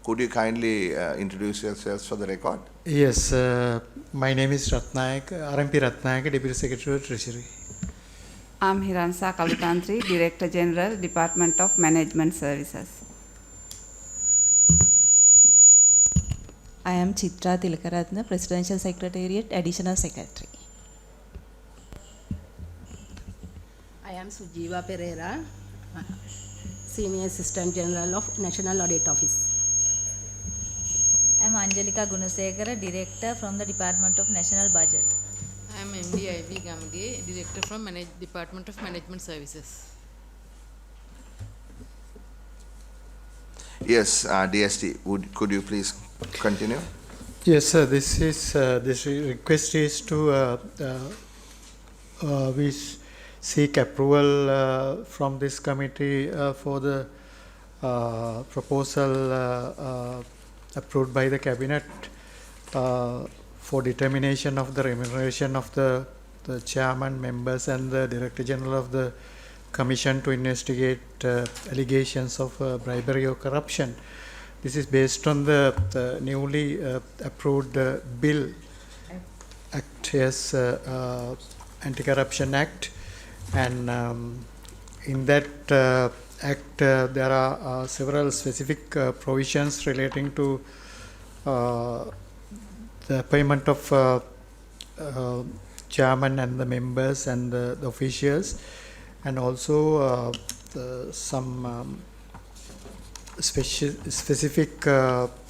Could you kindly introduce yourselves for the record? Yes, my name is RMP Ratnayaka, Deputy Secretary of Treasury. I'm Harsha Kalutantri, Director General, Department of Management Services. I am Chitra Tilakaratna, Presidential Secretariat, Additional Secretary. I am Sujiva Pereira, Senior Assistant General of National Audit Office. I am Angelika Gunasekara, Director from the Department of National Budget. I am MD Gamge, Director from Department of Management Services. Yes, DST, could you please continue? Yes, sir. This request is to we seek approval from this committee for the proposal approved by the cabinet for determination of the remuneration of the chairman, members, and the director general of the commission to investigate allegations of bribery or corruption. This is based on the newly approved bill act, yes, Anti-Corruption Act, and in that act there are several specific provisions relating to the appointment of chairman and the members and the officials, and also some specific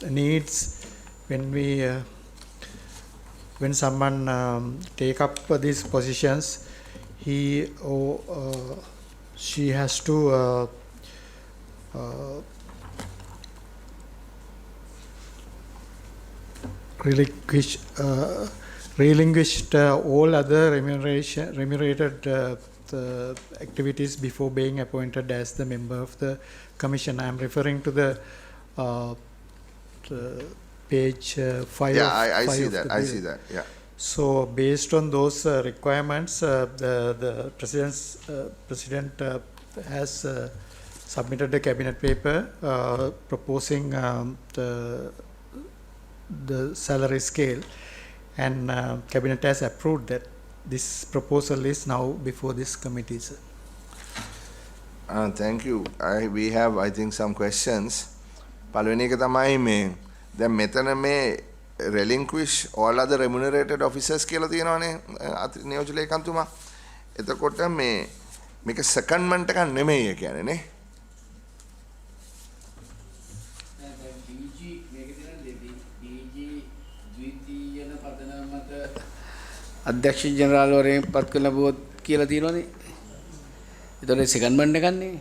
needs when someone take up these positions, he or she has to relinquished all other remunerated activities before being appointed as the member of the commission. I am referring to the page 5. Yeah, I five see of that. the I bill. see that. Yeah. So, based on those requirements, the president has submitted a cabinet paper proposing the salary scale, and cabinet has approved that. This proposal is now before this committee, sir. Thank you. We have, I think, some questions. පළවෙනි එක තමයි මේ දැන් මෙතන මේ relinquish all other remunerated officers කියලා තියෙනවානේ නියෝජ්‍ය ලේකම්තුමා. එතකොට මේක secondment එකක් නෙමෙයි කියන්නේ නේ. අධ්‍යක්ෂ ජනරාල්වරයෙක් පත් කළ බොත් කියලා තියෙනවානේ. ඒතකොට සෙකන්ඩ්මන්ට් එකක් නේ.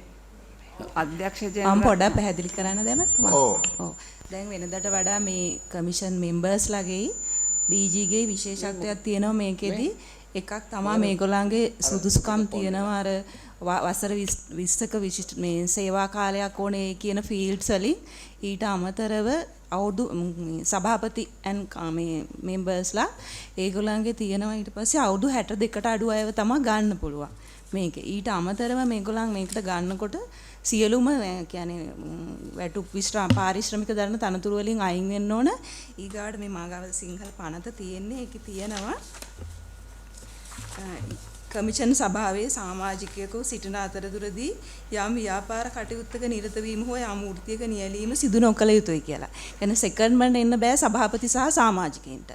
අධ්‍යක්ෂ මම ජනරල් පොඩ්ඩක් පැහැදිලි කරන්න දැමත් මම. ඔව්. ඔව්. දැන් වෙනදට වඩා මේ කමිෂන් මෙම්බර්ස්ලාගේ DG ගේ විශේෂත්වයක් තියෙනවා මේකෙදි. එකක් තමයි මේගොල්ලන්ගේ සුදුසුකම් තියෙනවා අර වසර 20ක විශිෂ්ට මේ සේවා කාලයක් ඕනේ කියන ෆීල්ඩ්ස් වලින් ඊට අමතරව අවුරුදු සභාපති මේ මෙම්බර්ස්ලා ඒගොල්ලන්ගේ තියෙනවා ඊට පස්සේ අවුරුදු 62කට අඩු අයව තමයි ගන්න පුළුවන් මේක. ඊට අමතරව මේගොල්ලන් මේකට ගන්නකොට සියලුම කියන්නේ වැටුප් පාරිශ්‍රමික දරන තනතුරු වලින් අයින් වෙන්න ඕන. ඊගාට මේ මාගාව සිංහල පනත තියෙන්නේ ඒකේ තියෙනවා කමිෂන් සභාවේ සමාජිකයෙකු සිටින අතරතුරදී යම් ව්‍යාපාර කටයුත්තක නිරත වීම හෝ යම් වෘත්තියක නියැලීම සිදු නොකළ යුතුයි කියලා. يعني සෙකන්ඩ්මන්ට් එන්න බෑ සභාපති සහ සමාජිකයින්ට.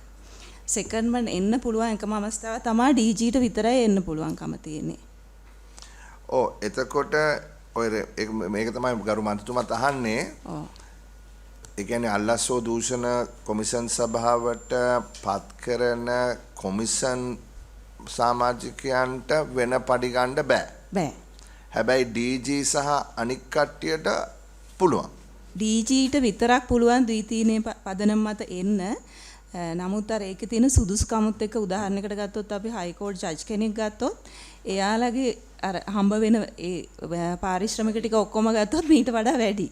සෙකන්ඩ්මන්ට් එන්න පුළුවන් එකම අවස්ථාව තමයි DGට විතරයි එන්න පුළුවන්කම තියෙන්නේ. ඔව් එතකොට ඔය මේක තමයි ගරු මන්ත්‍රීතුමාත් අහන්නේ. ඔව්. ඒ කියන්නේ අල්ලස්සෝ දූෂණ කොමිෂන් සභාවට පත් කරන කොමිෂන් සමාජිකයන්ට වෙන පඩි ගන්න බෑ. බෑ. හැබැයි DG සහ අනික් කට්ටියට පුළුවන්. DGට විතරක් පුළුවන් ද්විතීනේ පදනම මත එන්න. නමුත් අර ඒකේ තියෙන සුදුසුකමුත් එක්ක උදාහරණයකට ගත්තොත් අපි හයි කෝර්ට් ජජ් කෙනෙක් ගත්තොත් එයාලගේ අර හම්බ වෙන ඒ පාරිශ්‍රමික ටික ඔක්කොම ගත්තොත් ඊට වඩා වැඩි.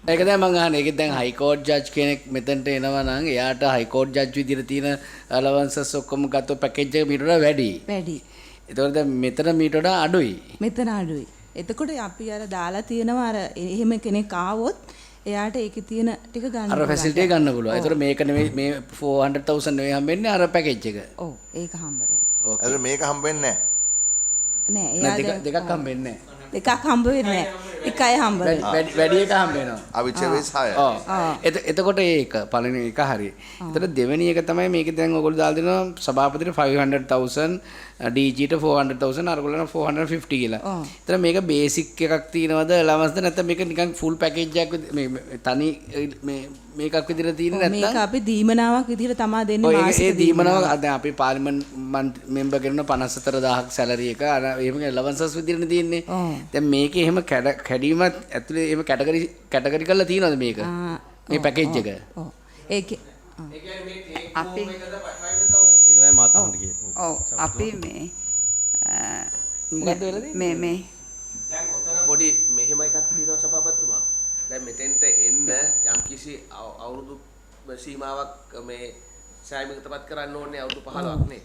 ඒක දැන් මම අහන්නේ ඒකෙන් දැන් හයි කෝර්ට් ජජ් කෙනෙක් මෙතනට එනවා නම් එයාට හයි කෝර්ට් ජජ් විදිහට තියෙන අලවන්සස් ඔක්කොම ගත්තොත් පැකේජ් එක මීට වඩා වැඩි. වැඩි. ඒතකොට දැන් මෙතන මීට වඩා අඩුයි. මෙතන අඩුයි. එතකොට අපි අර දාලා තියෙනවා අර එහෙම කෙනෙක් ආවොත් එයාට ඒකේ තියෙන ටික ගන්න අර ෆැසිලිටි එක ගන්න පුළුවන්. ඒතර මේක නෙමෙයි මේ 400,000 නෙවෙයි හම්බෙන්නේ අර පැකේජ් එක. ඔව් ඒක හම්බ වෙන්නේ. අර මේක හම්බෙන්නේ නෑ නෑ එයා දෙකක් හම්බෙන්නේ නැහැ. දෙකක් හම්බ වෙන්නේ නෑ. එකයි හම්බ වෙන්නේ. වැඩි එක හම්බ වෙනවා. අවිචවේස් 6. ඔව්. එතකොට ඒක පළවෙනි එක හරි. එතකොට දෙවෙනි එක තමයි මේකේ දැන් ඔයගොල්ලෝ දාලා දෙනවා සභාපතිට 500,000 DGට 400,000 අරගොල්ලන්ට 450 කියලා. එතන මේක බේසික් එකක් තියෙනවද allowance නැත්නම් මේක නිකන් ෆුල් පැකේජ් එකක් මේ තනි මේකක් විදිහට තියෙන්නේ නැත්නම් මේක අපි දීමනාවක් විදිහට තමා දෙන්නේ මාසික ඒ දීමනාව දැන් අපි පාර්ලිමේන්ත් මෙම්බර් කෙනෙක් 54000ක් සැලරි එක අර එහෙම allowances විදිහට තියෙන්නේ. දැන් මේකේ එහෙම කැඩීමත් ඇතුලේ එහෙම කැටගරි කරලා තියෙනවද මේක? මේ පැකේජ් එක. ඔව්. ඒකේ අපි ඒකයි මාතෘකාවට ගියේ. ඔව් අපි මේ මොකද්ද වෙලා තියෙන්නේ? මේ දැන් ඔතන පොඩි මෙහෙම එකක් තියෙනවා සභාපතිතුමා. දැන් මෙතෙන්ට එන්න යම්කිසි අවුරුදු සීමාවක් මේ සෑමීමකටපත් කරන්න ඕනේ අවුරුදු 15ක් නේ.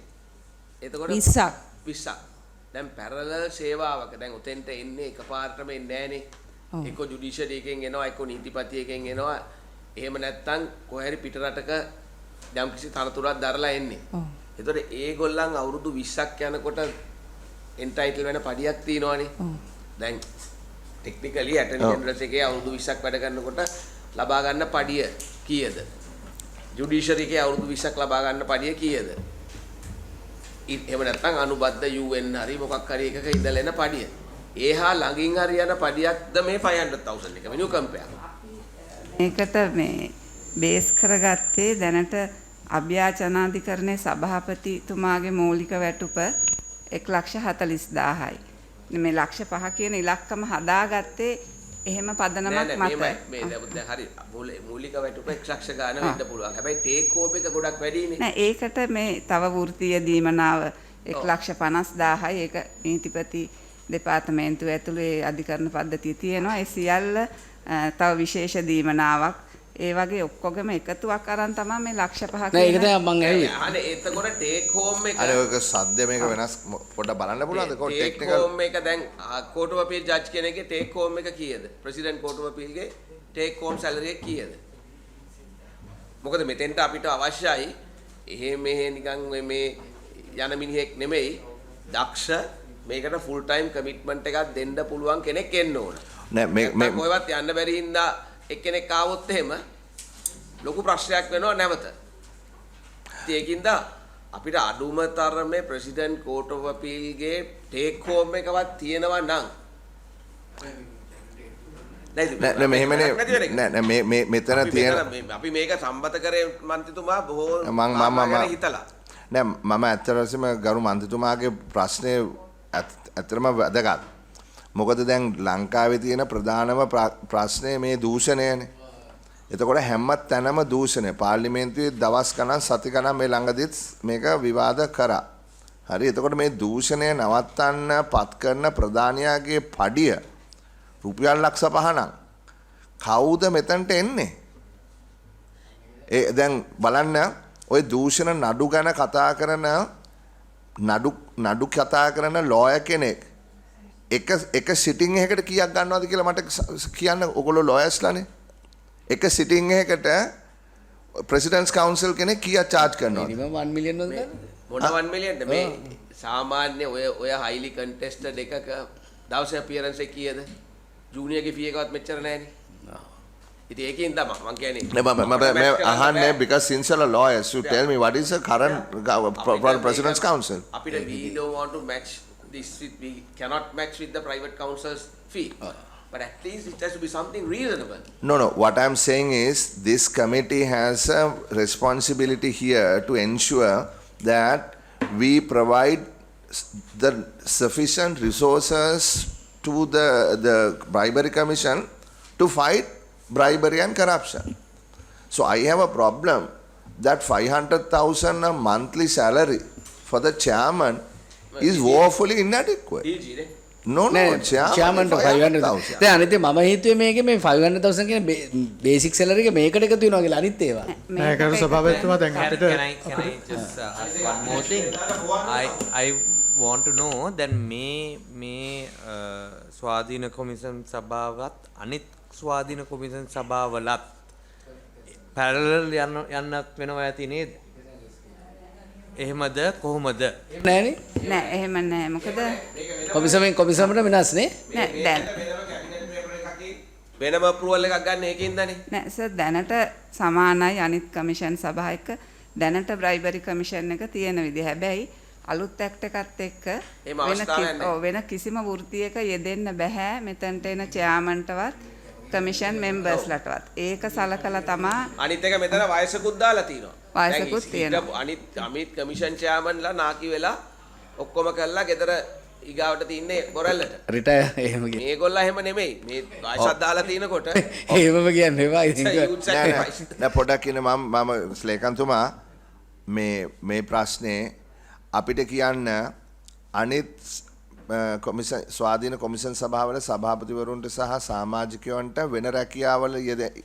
එතකොට 20ක්. දැන් පැරලල් සේවාවක දැන් ඔතෙන්ට එන්නේ එකපාරටම එන්නේ නැහනේ. එක්ක ජුඩිෂරි එකෙන් එනවා එක්ක නීතිපතියකින් එනවා. එහෙම නැත්නම් කොහේරි පිටරටක යම්කිසි තනතුරක් දරලා එන්නේ. එතකොට ඒගොල්ලන් අවුරුදු 20ක් යනකොට එන්ටයිටල් වෙන පඩියක් තියෙනවානේ. දැන් ටෙක්නිකලි ඇටර්නි ජෙනරල් එකේ අවුරුදු 20ක් වැඩ කරනකොට ලබා ගන්න පඩිය කීයද? ජුඩිෂරි එකේ අවුරුදු 20ක් ලබා ගන්න පඩිය කීයද? එහෙම නැත්නම් අනුබද්ධ UN හරි මොකක් හරි එකක ඉඳලා එන පඩිය. ඒහා ළඟින් හරි යන පඩියක්ද මේ 500,000 එක? Menu compare. මේකට මේ බේස් කරගත්තේ දැනට අභ්‍යාචනාධිකරණයේ සභාපතිතුමාගේ මූලික වැටුප 1,40,000යි. මේ ලක්ෂ 5 කියන ඉලක්කම හදාගත්තේ එහෙම පදනමක් මත. මේ දැන් හරි මූලික වැටුප 1,00,000 ගාන වෙන්න පුළුවන්. හැබැයි ටේක් හෝම් එක ගොඩක් වැඩිනේ. නෑ ඒකට මේ තව වෘත්තීය දීමනාව 1,50,000යි. ඒක නීතිපති දෙපාර්තමේන්තුව ඇතුලේ අධිකරණ පද්ධතිය තියෙනවා. ඒ සියල්ල තව විශේෂ දීමනාවක් ඒ වගේ ඔක්කොගම එකතුවක් අරන් තමයි මේ ලක්ෂ 5 නෑ ඒක තමයි මම ඇහුවේ. අනේ එතකොට ටේක් හෝම් එක අර ඔක සද්ද මේක වෙනස් පොඩ්ඩක් බලන්න පුළුවන්ද? කො ටේක් ටෙක්නිකල් හෝම් එක දැන් කෝට් ඔෆ් අපීල් ජජ් කෙනෙක්ගේ ටේක් හෝම් එක කීයද? ප්‍රෙසිඩන්ට් කෝට් ඔෆ් අපීල්ගේ ටේක් හෝම් සැලරි එක කීයද? මොකද මෙතෙන්ට අපිට අවශ්‍යයි එහෙ මෙහෙ නිකන් මේ යන මිනිහෙක් නෙමෙයි දක්ෂ මේකට ෆුල් ටයිම් කමිට්මන්ට් එකක් දෙන්න පුළුවන් කෙනෙක් එන්න ඕන. නෑ මේ කොහෙවත් යන්න බැරි හින්දා එක්කෙනෙක් ආවොත් එහෙම ලොකු ප්‍රශ්නයක් වෙනවා නැවත. ඒකින්ද අපිට අඩුම තරමේ ප්‍රෙසිඩන්ට් කෝට් ඔෆ් අපීල්ගේ ටේක් හෝම් එකවත් තියෙනවා නම් නෑ මෙහෙමනේ නෑ මේ මෙතන තියෙන අපි මේක සම්බත කරේ මන්ත්‍රීතුමා බොහෝ මම හිතලා නෑ මම ඇත්තටම ගරු මන්ත්‍රීතුමාගේ ප්‍රශ්නේ ඇත්තටම වැදගත්. මොකද දැන් ලංකාවේ තියෙන ප්‍රධානම ප්‍රශ්නේ මේ දූෂණයනේ. එතකොට හැම තැනම දූෂණය. පාර්ලිමේන්තුවේ දවස් ගණන් සති ගණන් මේ ළඟදිත් මේක විවාද කරා. හරි. එතකොට මේ දූෂණය නවත්තන්න පත් කරන ප්‍රධානියාගේ පඩිය රුපියල් ලක්ෂ 5 නම් කවුද මෙතනට එන්නේ? ඒ දැන් බලන්න ওই දූෂණ නඩු ගැන කතා කරන නඩු කතා කරන ලෝයර් කෙනෙක් එක සිටින් එකකට කීයක් ගන්නවද කියලා මට කියන්න. ඔයගොල්ලෝ ලෝයර්ස්ලානේ. එක සිටින් එකකට ප්‍රෙසිඩන්ට්ස් කවුන්සිල් කෙනෙක් කීයක් charge කරනවද? මිනිමම් 1 මිලියන් වද ගන්න. මොන 1 මිලියන්ද මේ සාමාන්‍ය ඔය highly contested එකක දවසේ appearance එක කීයද? ජූනියර්ගේ fee එකවත් මෙච්චර නැහැනේ. ඉතින් ඒකෙන් තමයි මම කියන්නේ මම අහන්නේ because since you're a lawyer so tell me what is the current president's council? අපිට we don't want to match this with, we cannot match with the private council's fee. But at least it has to be something reasonable. No. What I'm saying is this committee has a responsibility here to ensure that we provide the sufficient resources to the bribery commission to fight bribery and corruption. So I have a problem that 500,000 a monthly salary for the chairman is woefully inadequate. No, chairman to 500,000. දැන් අනිත් මම හිතුවේ මේකේ මේ 500,000 කියන basic salary එක මේකට එකතු වෙනවා කියලා අනිත් ඒවා. නෑ කරු සභාපතිතුමා දැන් අපිට can I just ask one more thing? I want to know that මේ ස්වාධීන කොමිසම් සභාවත් අනිත් ස්වාධීන කොමිසම් සභාවලත් පැරලල් යන්නත් වෙනවා ඇති නේද? එහෙමද කොහොමද? නෑනේ. නෑ එහෙම නෑ. මොකද කොමිසමට වෙනස් නේ? නෑ දැන් වෙනම අප්‍රූවල් එකක් ගන්න ඒකින්දනේ. නෑ සර් දැනට සමානයි අනිත් කමිෂන් සභා එක්ක දැනට බ්‍රයිබරි කමිෂන් එක තියෙන විදිහ. හැබැයි අලුත් ඇක්ට් එකත් එක්ක වෙන කිසිම වෘත්තියක යෙදෙන්න බෑ මෙතනට එන චෙයාමන්ටවත් කමිෂන් මෙම්බර්ස්ලටවත්. ඒක සලකලා තමා අනිත් එක මෙතන වයසකුත් දාලා තියෙනවා. වයසකුත් තියෙනවා. අනිත් කමිෂන් චෙයාමන්ලා නාකි වෙලා ඔක්කොම කළා ගෙදර ඊගාවට තින්නේ බොරැල්ලට. රිටයර් එහෙම කියන්නේ. මේගොල්ලෝ එහෙම නෙමෙයි. මේ වයසක් දාලා තිනකොට එහෙමම කියන්නේ ඒවා ඉතින් නෑ පොඩක් කියන මම ස්ලේකන්තුමා මේ ප්‍රශ්නේ අපිට කියන්න අනිත් ස්වාධීන කොමිසන් සභාවල සභාපතිවරුන්ට සහ සමාජිකයන්ට වෙන රැකියාවල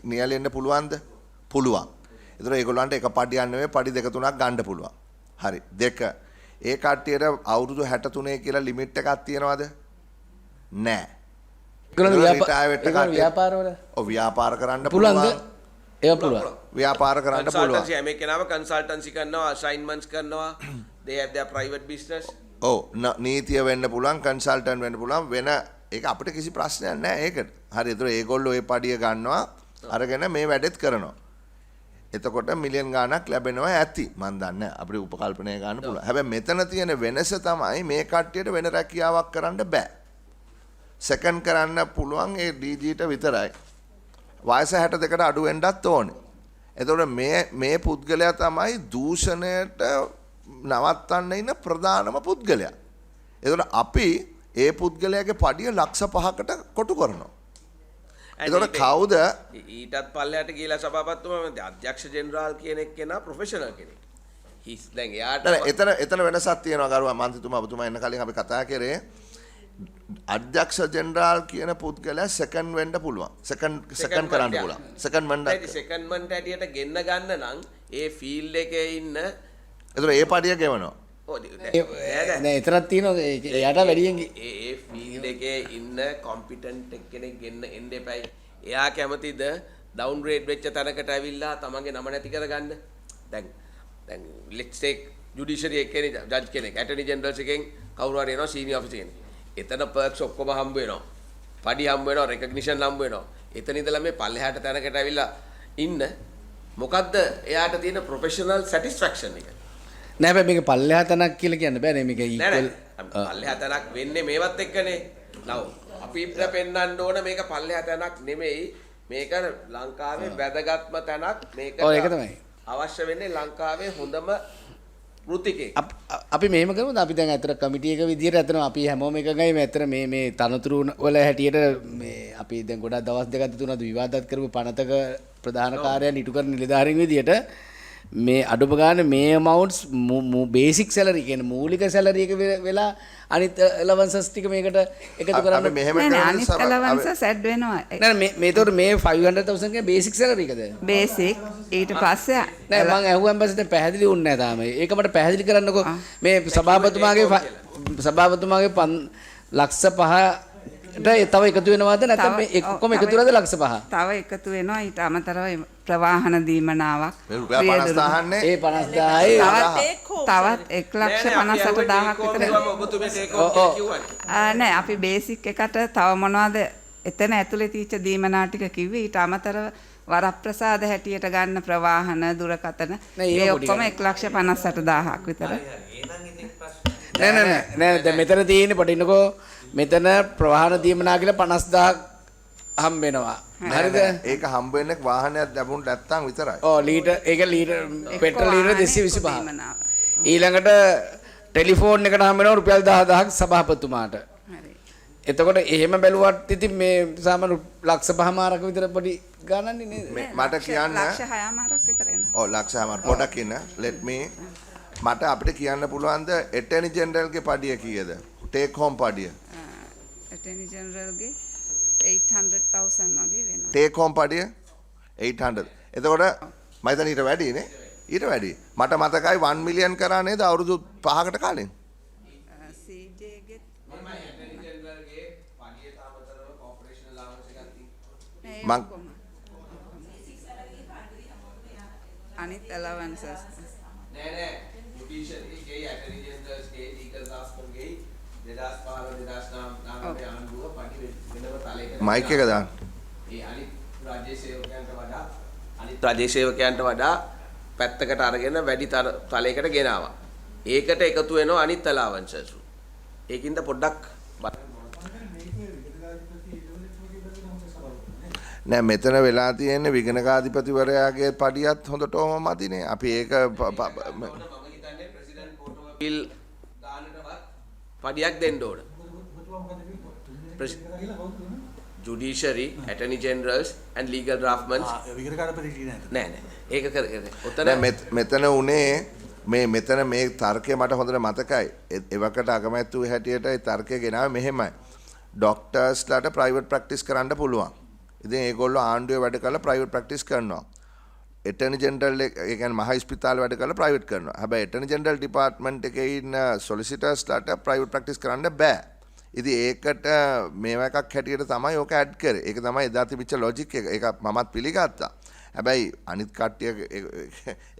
නියැලෙන්න පුළුවන්ද? පුළුවන්. ඒතර ඒගොල්ලන්ට එක පඩියක් නෙවෙයි පඩි දෙක තුනක් ගන්න පුළුවන්. හරි. දෙක ඒ කට්ටියට අවුරුදු 63 කියලා ලිමිට් එකක් තියනවද? නෑ. ඒගොල්ලෝ ව්‍යාපාරවල ව්‍යාපාර කරන්න පුළුවන්ද? ඒවා පුළුවන්. ව්‍යාපාර කරන්න පුළුවන්. කන්සල්ටන්සි මේ කෙනාම කන්සල්ටන්සි කරනවා, අසයින්මන්ට්ස් කරනවා. they have their private business. නීතිය වෙන්න පුළුවන්, කන්සල්ටන්ට් වෙන්න පුළුවන්. වෙන ඒක අපිට කිසි ප්‍රශ්නයක් නැහැ ඒකට. හරි. ඒතර ඒගොල්ලෝ ඒ පඩිය ගන්නවා අරගෙන මේ වැඩෙත් කරනවා. එතකොට මිලියන් ගාණක් ලැබෙනවා ඇති. මන් දන්නේ අපිට උපකල්පනය ගන්න පුළුවන්. හැබැයි මෙතන තියෙන වෙනස තමයි මේ කට්ටියට වෙන රැකියාවක් කරන්න බෑ. සෙකන්ඩ් කරන්න පුළුවන් ඒ DGට විතරයි. වයස 62ට අඩු වෙන්නත් ඕනේ. එතකොට මේ පුද්ගලයා තමයි දූෂණයට නවත්තන්න ඉන්න ප්‍රධානම පුද්ගලයා. එතකොට අපි ඒ පුද්ගලයාගේ පඩිය ලක්ෂ 5කට කොටු කරනවා. එතකොට කවුද ඊටත් පල්ලයට ගිහලා සභාපතිතුමා අධ්‍යක්ෂ ජෙනරාල් කියන එක්කෙනා ප්‍රොෆෙෂනල් කෙනෙක්. හිස් දැන් එයාට එතන වෙනසක් තියෙනවා ගරුවා මන්ත්‍රීතුමා ඔබතුමා එන්න කලින් අපි කතා කරේ අධ්‍යක්ෂ ජෙනරාල් කියන පුද්ගලයා සෙකන්ඩ් වෙන්න පුළුවන්. සෙකන්ඩ් කරන්න පුළුවන්. සෙකන්ඩ්මන්ට් ඇටියට ගෙන්න ගන්න නම් ඒ ෆීල්ඩ් එකේ ඉන්න එතකොට ඒ පඩිය ගෙවනවා. නෑ එතරම් තියෙනවා එයාට වැඩියෙන් ඒ ෆීල්ඩ් එකේ ඉන්න කොම්පිටන්ට් කෙනෙක් ගෙන්න එන්න එපයි. එයා කැමතිද ඩවුන් ග්‍රේඩ් වෙච්ච තැනකට ඇවිල්ලා තමන්ගේ නම නැති කරගන්න? දැන් let's take ජුඩිෂරි එකේ ජජ් කෙනෙක් ඇටර්නි ජෙනරල්ස් එකෙන් කවුරු හරි එනවා සීනියර් ඔෆිසර් කෙනෙක්. එතන පර්ක්ස් ඔක්කොම හම්බ වෙනවා. පඩි හම්බ වෙනවා, රෙකග්නිෂන් හම්බ වෙනවා. එතන ඉඳලා මේ පල්ලෙහාට තැනකට ඇවිල්ලා ඉන්න මොකද්ද එයාට තියෙන ප්‍රොෆෙෂනල් සැටිස්ෆැක්ෂන් එක? නෑ බෑ මේක පල්ලෙහා තැනක් කියලා කියන්න බෑ නේ මේක ඉක්වල් පල්ලෙහා තැනක් වෙන්නේ මේවත් එක්කනේ. නව අපිට පෙන්වන්න ඕන මේක පල්ලෙහා තැනක් නෙමෙයි. මේක ලංකාවේ වැදගත්ම තැනක්. මේක ඒක තමයි. අවශ්‍ය වෙන්නේ ලංකාවේ හොඳම වෘත්තිකේ. අපි මෙහෙම කරමුද? අපි දැන් අතර කමිටි එක විදියට අතන අපි හැමෝම එකගයි මේ අතර මේ තනතුරු වල හැටියට මේ අපි දැන් ගොඩක් දවස් දෙකක් තුනක් විවාදත් කරපු පනතක ප්‍රධාන කාර්යයන් ඉටු කරන නිලධාරීන් විදියට මේ අඩුම ගානේ මේ amounts බේසික් සැලරි කියන්නේ මූලික සැලරි එක වෙලා අනිත් allowances ටික මේකට එකතු කරන්න නෑ අනිත් allowances add වෙනවා නෑ මේ ඒතකොට මේ 500,000 ගේ බේසික් සැලරි එකද බේසික් ඊට පස්සේ නෑ මම ඇහුවන් පස්සේ දැන් පැහැදිලි වුන්නේ නෑ තාම ඒක මට පැහැදිලි කරන්නකෝ මේ සභාපතිතුමාගේ ලක්ෂ 5ට තව එකතු වෙනවද නැත්නම් මේ ඔක්කොම එකතු වෙලාද ලක්ෂ 5? තව එකතු වෙනවා ඊට අමතරව ප්‍රවාහන දීමනාවක්. රුපියල් 50,000 නේ. ඒ 50,000යි තවත් 1,58,000කට නෑ අපි බේසික් එකට තව මොනවද එතන ඇතුලේ තීච්ච දීමනා ටික කිව්වේ ඊට අමතරව වරප්‍රසාද හැටියට ගන්න ප්‍රවාහන දුරකථන ඒ ඔක්කොම 1,58,000ක් විතර. නෑ දැන් මෙතන තියෙන්නේ පොඩින්නකෝ මෙතන ප්‍රවාහන දීමනා කියලා 50,000ක් හම්බ වෙනවා. හරිද? ඒක හම්බ වෙන්නේ වාහනයක් ලැබුණ නැත්තම් විතරයි. ඔව් ඒක ලීටර් පෙට්‍රල් ලීටර් 225. ඊළඟට ටෙලිෆෝන් එකට හම්බ වෙනවා රුපියල් 10,000ක් සභාපතිතුමාට. හරි. එතකොට එහෙම බැලුවත් ඉතින් මේ සාමාන්‍ය ලක්ෂ 5මාරක විතර පොඩි ගණන්නේ නේද? මට කියන්න ලක්ෂ 6මාරක් විතර එනවා. ඔව් ලක්ෂ 6මාර පොඩක් ඉන්න. let me මට අපිට කියන්න පුළුවන්ද ඇටර්නි ජෙනරල්ගේ පඩිය කීයද? Take home පඩිය. ඇටර්නි ජෙනරල්ගේ 800,000 වගේ වෙනවා. ටේක් හෝම් පඩිය 800. එතකොට මම හිතන්නේ ඊට වැඩි නේ? ඊට වැඩි. මට මතකයි 1 මිලියන් කරා නේද අවුරුදු 5කට කලින්? CJ ගේ පඩියට අමතරව කොපරේෂන් allowance එකක් තියෙනවා. මං අනිත් allowances නෑ ජුඩිෂරි ගේ ඇටර්නි ජෙනරල්ස් ගේ ලීගල් ඩ්‍රාෆ්ට්මන් ගේ 2015 2019 ආණ්ඩුව පඩි වෙනම තලයකට මයික් එක දාන්න. ඒ අනිත් රාජ්‍ය සේවකයන්ට වඩා පැත්තකට අරගෙන වැඩි තලයකට ගෙනාවා. ඒකට එකතු වෙනවා අනිත් allowances. ඒකින්ද පොඩ්ඩක් නෑ මෙතන වෙලා තියෙන්නේ විගණකාධිපතිවරයාගේ පඩියත් හොඳටම මදිනේ. අපි ඒක මම හිතන්නේ ප්‍රෙසිඩන්ට් කෝට් ඔෆ් අපීල් දාන්නටවත් පඩියක් දෙන්න ඕන. Judiciary, Attorney Generals and Legal Draftsmen. නෑ. ඒක කරගෙන. ඔතන මෙතන උනේ මෙතන මේ තර්කය මට හොඳට මතකයි. එවකට අගමැතිතුව හැටියට ඒ තර්කය ගෙනාවේ මෙහෙමයි. ඩොක්ටර්ස්ලාට ප්‍රයිවට් ප්‍රැක්ටිස් කරන්න පුළුවන්. ඉතින් ඒගොල්ලෝ ආණ්ඩුවේ වැඩ කරලා ප්‍රයිවට් ප්‍රැක්ටිස් කරනවා. ඇටර්නි ජෙනරල් ඒ කියන්නේ මහ ස්පිතාල වැඩ කරලා ප්‍රයිවට් කරනවා. හැබැයි ඇටර්නි ජෙනරල් ඩිපාර්ට්මන්ට් එකේ ඉන්න සොලිසිටර්ස්ලාට ප්‍රයිවට් ප්‍රැක්ටිස් කරන්න බෑ. ඉතින් ඒකට මේවා එකක් හැටියට තමයි ඕක ඇඩ් කරේ. ඒක තමයි එදා තිබිච්ච ලොජික් එක. ඒක මමත් පිළිගත්තා. හැබැයි අනිත් කට්ටිය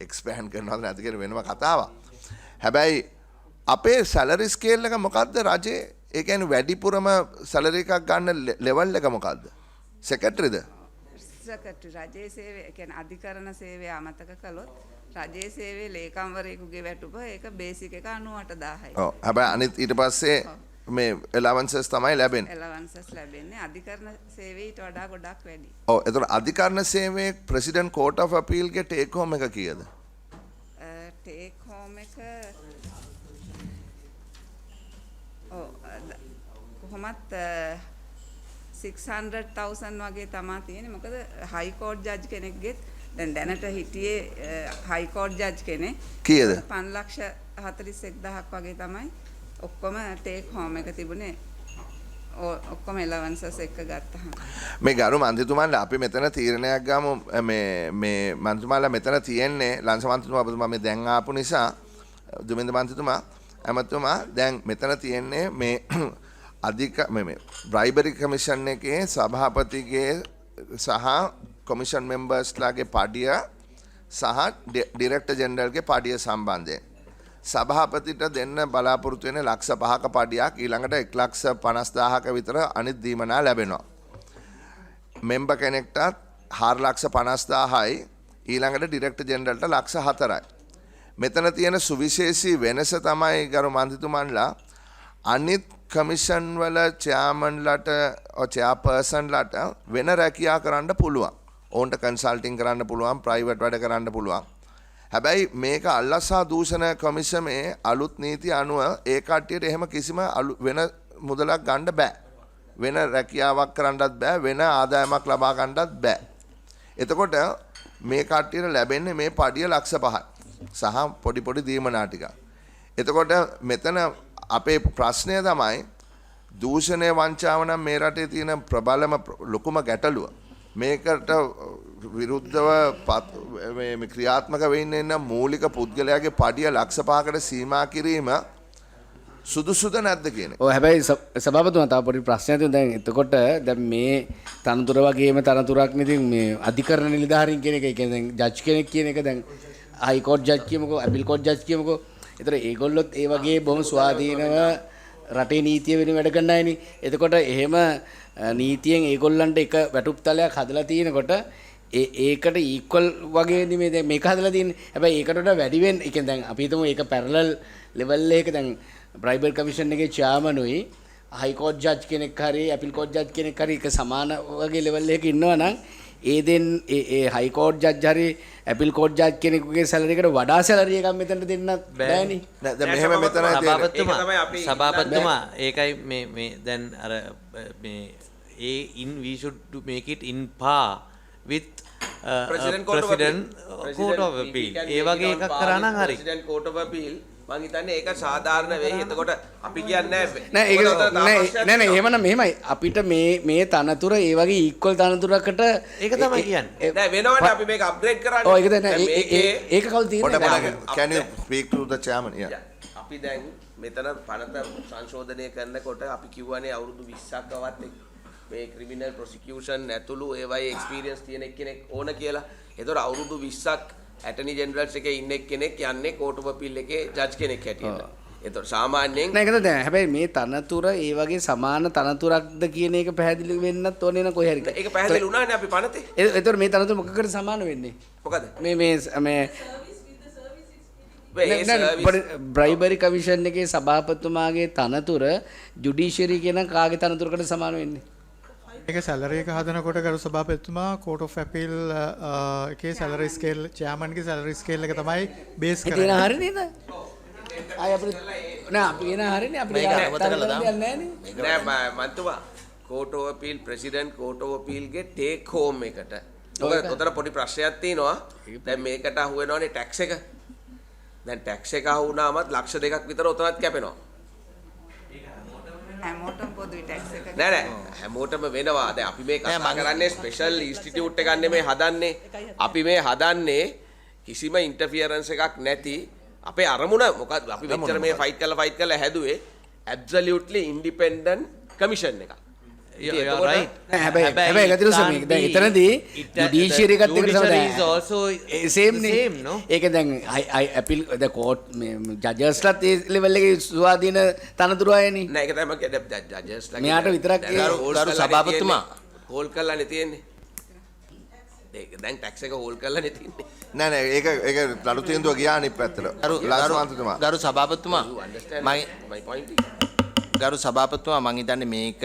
එක්ස්පෑන්ඩ් කරනවද නැති කියන වෙනම කතාවක්. හැබැයි අපේ සැලරි ස්කේල් එක මොකද්ද රජේ? ඒ කියන්නේ වැඩිපුරම සැලරි එකක් ගන්න ලෙවල් එක මොකද්ද? සෙක්‍රටරිද? සෙක්‍රටරි රජයේ සේවය කියන්නේ අධිකරණ සේවය අමතක කළොත් රජයේ සේවයේ ලේකම්වරයෙකුගේ වැටුප ඒක බේසික් එක 98000යි. ඔව්. හැබැයි අනිත් ඊට පස්සේ මේ allowances තමයි ලැබෙන්නේ. allowances ලැබෙන්නේ අධිකරණ සේවයට වඩා ගොඩක් වැඩි. ඔව්. ඒතර අධිකරණ සේවයේ ප්‍රෙසිඩන්ට් කෝට් ඔෆ් අපීල් ගේ ටේක් හෝම් එක කීයද? ටේක් හෝම් එක කොහොමත් 600,000 වගේ තමයි තියෙන්නේ. මොකද හයි කෝට් ජජ් කෙනෙක්ගෙත් දැනට හිටියේ හයි කෝට් ජජ් කෙනෙක් කීයද? 5,41,000ක් වගේ තමයි ඔක්කොම ටේක් හෝම් එක තිබුණේ. ඔක්කොම allowances එක ගත්තහම මේ ගරු මන්ත්‍රීතුමාලා අපි මෙතන තීරණයක් ගමු. මේ මන්ත්‍රීතුමාලා මෙතන තියෙන්නේ ලංස මන්ත්‍රීතුමා මේ දැන් ආපු නිසා දුමින්ද මන්ත්‍රීතුමා ඇමතුමා දැන් මෙතන තියෙන්නේ මේ අධික මේ බ්‍රයිබරි කමිෂන් එකේ සභාපතිගේ සහ කොමිෂන් මෙම්බර්ස්ලාගේ පඩිය සහ ඩිරෙක්ටර් ජෙනරල්ගේ පඩිය සම්බන්ධයෙන් සභාපතිට දෙන්න බලාපොරොත්තු වෙන ලක්ෂ 5ක පඩියක් ඊළඟට 1,50,000ක විතර අනිත් දීමනා ලැබෙනවා. මෙම්බර් කෙනෙක්ටත් 4,50,000යි ඊළඟට ඩිරෙක්ටර් ජෙනරල්ට ලක්ෂ 4යි. මෙතන තියෙන සුවිශේෂී වෙනස තමයි ගරු මන්ත්‍රීතුමන්ලා අනිත් කමිෂන් වල චෙයාමන්ලට චෙයාපර්සන්ලට වෙන රැකියා කරන්න පුළුවන්. ඔවුන්ට කන්සල්ටිං කරන්න පුළුවන්, ප්‍රයිවට් වැඩ කරන්න පුළුවන්. හැබැයි මේක අල්ලසා දූෂණ කොමිෂමේ අලුත් නීති අනුව ඒ කට්ටියට එහෙම කිසිම වෙන මුදලක් ගන්න බෑ. වෙන රැකියාවක් කරන්නත් බෑ, වෙන ආදායමක් ලබා ගන්නත් බෑ. එතකොට මේ කට්ටියට ලැබෙන්නේ මේ පඩිය ලක්ෂ 5යි සහ පොඩි පොඩි දීමනා ටික. එතකොට මෙතන අපේ ප්‍රශ්නය තමයි දූෂණය වංචාව නම් මේ රටේ තියෙන ප්‍රබලම ලොකුම ගැටලුව. මේකට විරුද්ධව මේ ක්‍රියාත්මක වෙන්නේ ඉන්න මූලික පුද්ගලයාගේ පඩිය ලක්ෂ 5කට සීමා කිරීම සුදුසුද නැද්ද කියන එක. ඔව් හැබැයි සභාපතිතුමා තව පොඩි ප්‍රශ්නයක් තියෙනවා. දැන් එතකොට දැන් මේ තනතුර වගේම තනතුරක් නේ මේ අධිකරණ නිලධාරීන් කියන එක. ඒ කියන්නේ දැන් ජජ් කෙනෙක් කියන එක දැන් හයි කෝට් ජජ් කියමුකෝ, අපීල් කෝට් ජජ් කියමුකෝ. ඒතර ඒගොල්ලොත් ඒ වගේ බොහොම ස්වාධීනව රටේ නීතිය වෙනුවෙන් වැඩ කරන අයනේ. එතකොට එහෙම නීතියෙන් ඒගොල්ලන්ට එක වැටුප් තලයක් හදලා තියෙනකොට ඒකට ඊක්වල් වගේ නෙමෙයි දැන් මේක හදලා තියෙන්නේ. හැබැයි ඒකට වඩා වැඩි වෙන්න, ඒ කියන්නේ දැන් අපි හිතමු ඒක පැරලල් ලෙවල් එකක දැන් බ්‍රයිබර් කමිෂන් එකේ චෙයාමනුයි හයි කෝට් ජජ් කෙනෙක් හරි අපීල් කෝට් ජජ් කෙනෙක් හරි එක සමාන වගේ ලෙවල් එකක ඉන්නවා නම් ඒ හයි කෝට් ජජ් හරි අපීල් කෝට් ජජ් කෙනෙකුගේ සැලරි එකට වඩා සැලරි එකක් මෙතනට දෙන්නත් බෑනේ. දැන් මෙහෙම මෙතන සභාපතිතුමා ඒකයි මේ දැන් අර මේ we should to make it in par with president court of appeal. ඒ වගේ එකක් කරා නම් හරි. president court of appeal මං හිතන්නේ ඒක සාධාරණ වෙයි. එතකොට අපි කියන්නේ නෑ එහෙමනම් මෙහෙමයි අපිට මේ තනතුර ඒ වගේ ඉක්වල් තනතුරකට ඒක තමයි කියන්නේ. නෑ වෙනවට අපි මේක අප්ග්‍රේඩ් කරන්නේ. ඔව් ඒක දැන් ඒක කවුද තියෙන්නේ? Can you speak to the chairman? Yeah. අපි දැන් මෙතන පනත සංශෝධනය කරනකොට අපි කිව්වනේ අවුරුදු 20ක්වත් මේ ක්‍රිමිනල් ප්‍රොසිකියුෂන් ඇතුළු ඒවයි එක්ස්පීරියන්ස් තියෙන කෙනෙක් ඕන කියලා. ඒතකොට අවුරුදු 20ක් ඇටර්නි ජෙනරල්ස් එකේ ඉන්න කෙනෙක් යන්නේ කෝට් ඔෆ් අපීල් එකේ ජජ් කෙනෙක් හැටියට. ඒතකොට සාමාන්‍යයෙන් නෑ ඒකද දැන් හැබැයි මේ තනතුර ඒ වගේ සමාන තනතුරක්ද කියන එක පැහැදිලි වෙන්නත් ඕනේ න කොහේ හරි. ඒක පැහැදිලි වුණානේ අපි පනතේ. ඒතකොට මේ තනතුර මොකකට සමාන වෙන්නේ? මොකද? මේ බ්‍රයිබරි කමිෂන් එකේ සභාපතිතුමාගේ තනතුර ජුඩිෂියරි කියන කාගේ තනතුරකට සමාන වෙන්නේ? ඒක සැලරි එක හදනකොට ගරු සභාපතිතුමා කෝට් ඔෆ් අපීල් එකේ සැලරි ස්කේල් චෙයාමන්ගේ සැලරි ස්කේල් එක තමයි බේස් කරන්නේ. ඒක හරි නේද? ආය අපිට නෑ අපි එන හරිනේ අපිට නෑ මන්තුමා court of appeal president coat of අපීල්ගේ ටේක් හෝම් එකට ඔතන පොඩි ප්‍රශ්නයක් තියෙනවා. දැන් මේකට අහු වෙනවනේ ටැක්ස් එක. දැන් ටැක්ස් එක අහු වුණාමත් ලක්ෂ 2ක් විතර ඔතනත් කැපෙනවා. හැමෝටම පොදුයි ටැක්ස් එක. නෑ හැමෝටම වෙනවා. දැන් අපි මේ කතා කරන්නේ ස්පෙෂල් ඉන්ස්ටිටියුට් එකක් නෙමෙයි හදන්නේ. අපි මේ හදන්නේ කිසිම ඉන්ටර්ෆියරන්ස් එකක් නැති අපේ අරමුණ මොකක්ද අපි මෙච්චර මේ ෆයිට් කරලා හැදුවේ ඇබ්සලියුට්ලි ඉන්ඩිපෙන්ඩන්ට් කමිෂන් එකක්. හැබැයි ගතිරු සමීක දැන් එතනදී ජුඩිෂියරි එකත් එක්ක සේම් නෝ ඒක දැන් අපීල් ද කෝට් මේ ජජස්ලාත් ඒ ලෙවල් එකේ ස්වාධීන තනතුරු අයනේ නෑ ඒක තමයි ජජස්ලා මෙයාට විතරක් ගරු සභාපතිතුමා හෝල් කරලානේ තියෙන්නේ. ඒක දැන් ටැක්ස් එක හෝල් කරලානේ තියෙන්නේ. නෑ ඒක ලඩු තීන්දුව ගියා අනිත් පැත්තට. ගරු සභාපතිතුමා ගරු සභාපතිතුමා මම හිතන්නේ මේක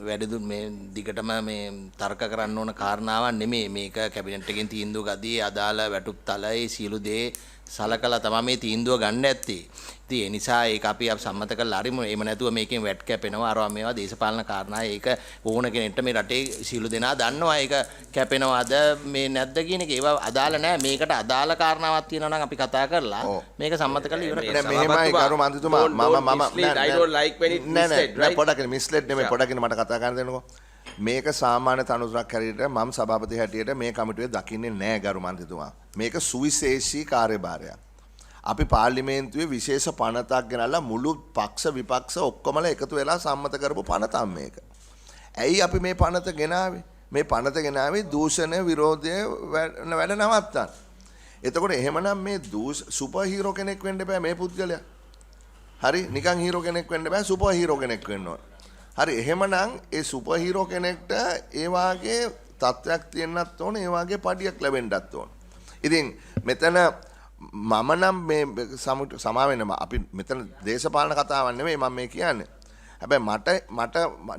වැඩිදු මේ දිගටම මේ තර්ක කරන්න ඕන කාරණාවක් නෙමෙයි. මේක කැබිනට් එකෙන් තීන්දුව ගදී අදාළ වැටුප් තලයි සියලු දේ සලකලා තමයි මේ තීන්දුව ගන්න ඇත්තේ. ඉතින් ඒ නිසා ඒක අපි සම්මත කරලා හරිමු. එහෙම නැතුව මේකෙන් වැට් කැපෙනවා අරවා මේවා දේශපාලන කාරණා. ඒක ඕන කෙනෙක්ට මේ රටේ සියලු දෙනා දන්නවා ඒක කැපෙනවද මේ නැද්ද කියන එක. ඒවා අදාළ නැහැ. මේකට අදාළ කාරණාවක් තියෙනවා නම් අපි කතා කරලා මේක සම්මත කරලා ඉවර කරමු. මෙහෙමයි කරු මන්ත්‍රීතුමා මම I don't like when it misled right. පොඩක් මිස්ලෙඩ් නෙමෙයි පොඩක් මට කතා කරන්න දෙන්නකෝ. මේක සාමාන්‍ය තනතුරක් හැටියට මම සභාපති හැටියට මේ කමිටුවේ දකින්නේ නැහැ ගරු මන්ත්‍රීතුමා. මේක සුවිශේෂී කාර්යභාරයක්. අපි පාර්ලිමේන්තුවේ විශේෂ පනතක් ගෙනල්ලා මුළු පක්ෂ විපක්ෂ ඔක්කොමලා එකතු වෙලා සම්මත කරපු පනතක් මේක. ඇයි අපි මේ පනත ගෙනාවේ? මේ පනත ගෙනාවේ දූෂණ විරෝධය වැඩ නවත්තන්න. එතකොට එහෙමනම් මේ සුපර් හීරෝ කෙනෙක් වෙන්න බෑ මේ පුද්ගලයා. හරි නිකන් හීරෝ කෙනෙක් වෙන්න බෑ සුපර් හීරෝ කෙනෙක් වෙන්න ඕන. හරි එහෙමනම් ඒ සුපර් හීරෝ කෙනෙක්ට ඒ වාගේ තත්ත්වයක් තියෙන්නත් ඕන ඒ වාගේ පඩියක් ලැබෙන්නත් ඕන. ඉතින් මෙතන මම නම් මේ සමා වෙන්න අපි මෙතන දේශපාලන කතාවක් නෙමෙයි මම මේ කියන්නේ. හැබැයි මට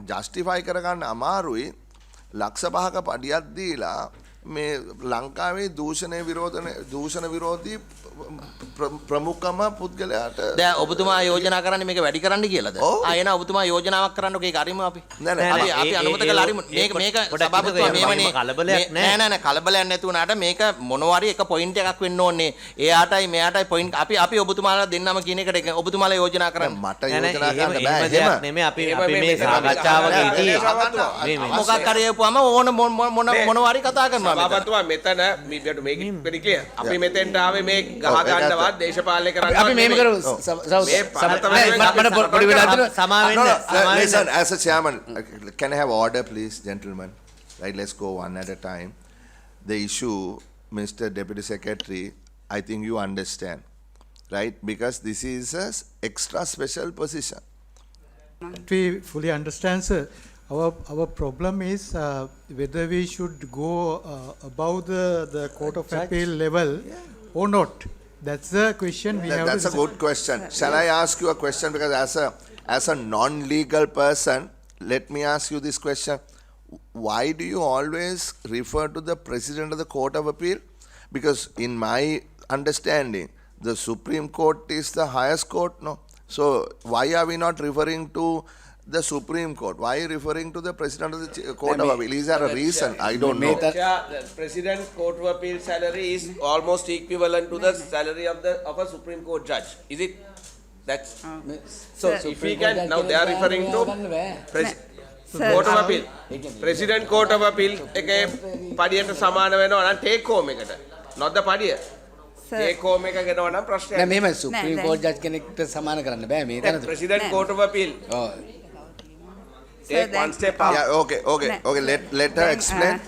ජස්ටිෆයි කරගන්න අමාරුයි ලක්ෂ 5ක පඩියක් දීලා මේ ලංකාවේ දූෂණ විරෝධී ප්‍රමුඛම පුද්ගලයාට දැන් ඔබතුමා යෝජනා කරන්නේ මේක වැඩි කරන්න කියලාද? එන ඔබතුමා යෝජනාවක් කරන්නකෝ ඒක අරිමු අපි. අපි අනුමත කළා අරිමු. මේක සභාපතිතුමා මේවනේ කලබලයක් නෑ කලබලයක් නැති වුණාට මේක මොනවාරි එක පොයින්ට් එකක් වෙන්න ඕනේ. එයාටයි මෙයාටයි පොයින්ට් අපි ඔබතුමාලා දෙන්නම කියන එකට ඔබතුමාලා යෝජනා කරන්න. මට යෝජනා කරන්න බෑ. එහෙම නෙමෙයි අපි මේ සාකච්ඡාවක ඉතින් මොකක් හරි කියපුවම ඕන මොනවාරි කතා කරනවා. සභාපතිතුමා මෙතන මේක වෙඩි ක්ලියර්. අපි මෙතෙන්ට ආවේ මේ ගහ ගන්නවත් දේශපාලනය කරන්න අපි මේක කරමු listen as a chairman can I have order please gentlemen right let's go one at a time the issue Mr. Deputy Secretary I think you understand right because this is a extra special position we fully understand sir. Our problem is whether we should go above the court of appeal level or not. That's the question we have. That's a good question. Shall I ask you a question? Because as a non-legal person, let me ask you this question. Why do you always refer to the President of the Court of Appeal? Because in my understanding, the Supreme Court is the highest court, no? So why are we not referring to the Supreme Court? Why are you referring to the President of the Court of Appeal? Is there a reason? I don't know. The President Court of Appeal salary is almost equivalent to the salary of a Supreme Court judge. Is it? That's so. If we can now, they are referring to Court of Appeal. President Court of Appeal. එක පඩියට සමාන වෙනවා නම් take home එකට. Not the පඩිය. ඒකෝම එක ගෙනව නම් ප්‍රශ්නයක් නෑ මෙහෙම සුප්‍රීම කෝට් ජජ් කෙනෙක්ට සමාන කරන්න බෑ මේ තැනට. President coat of appeal. ඔව්. take one step up. Yeah, okay. Let her explain.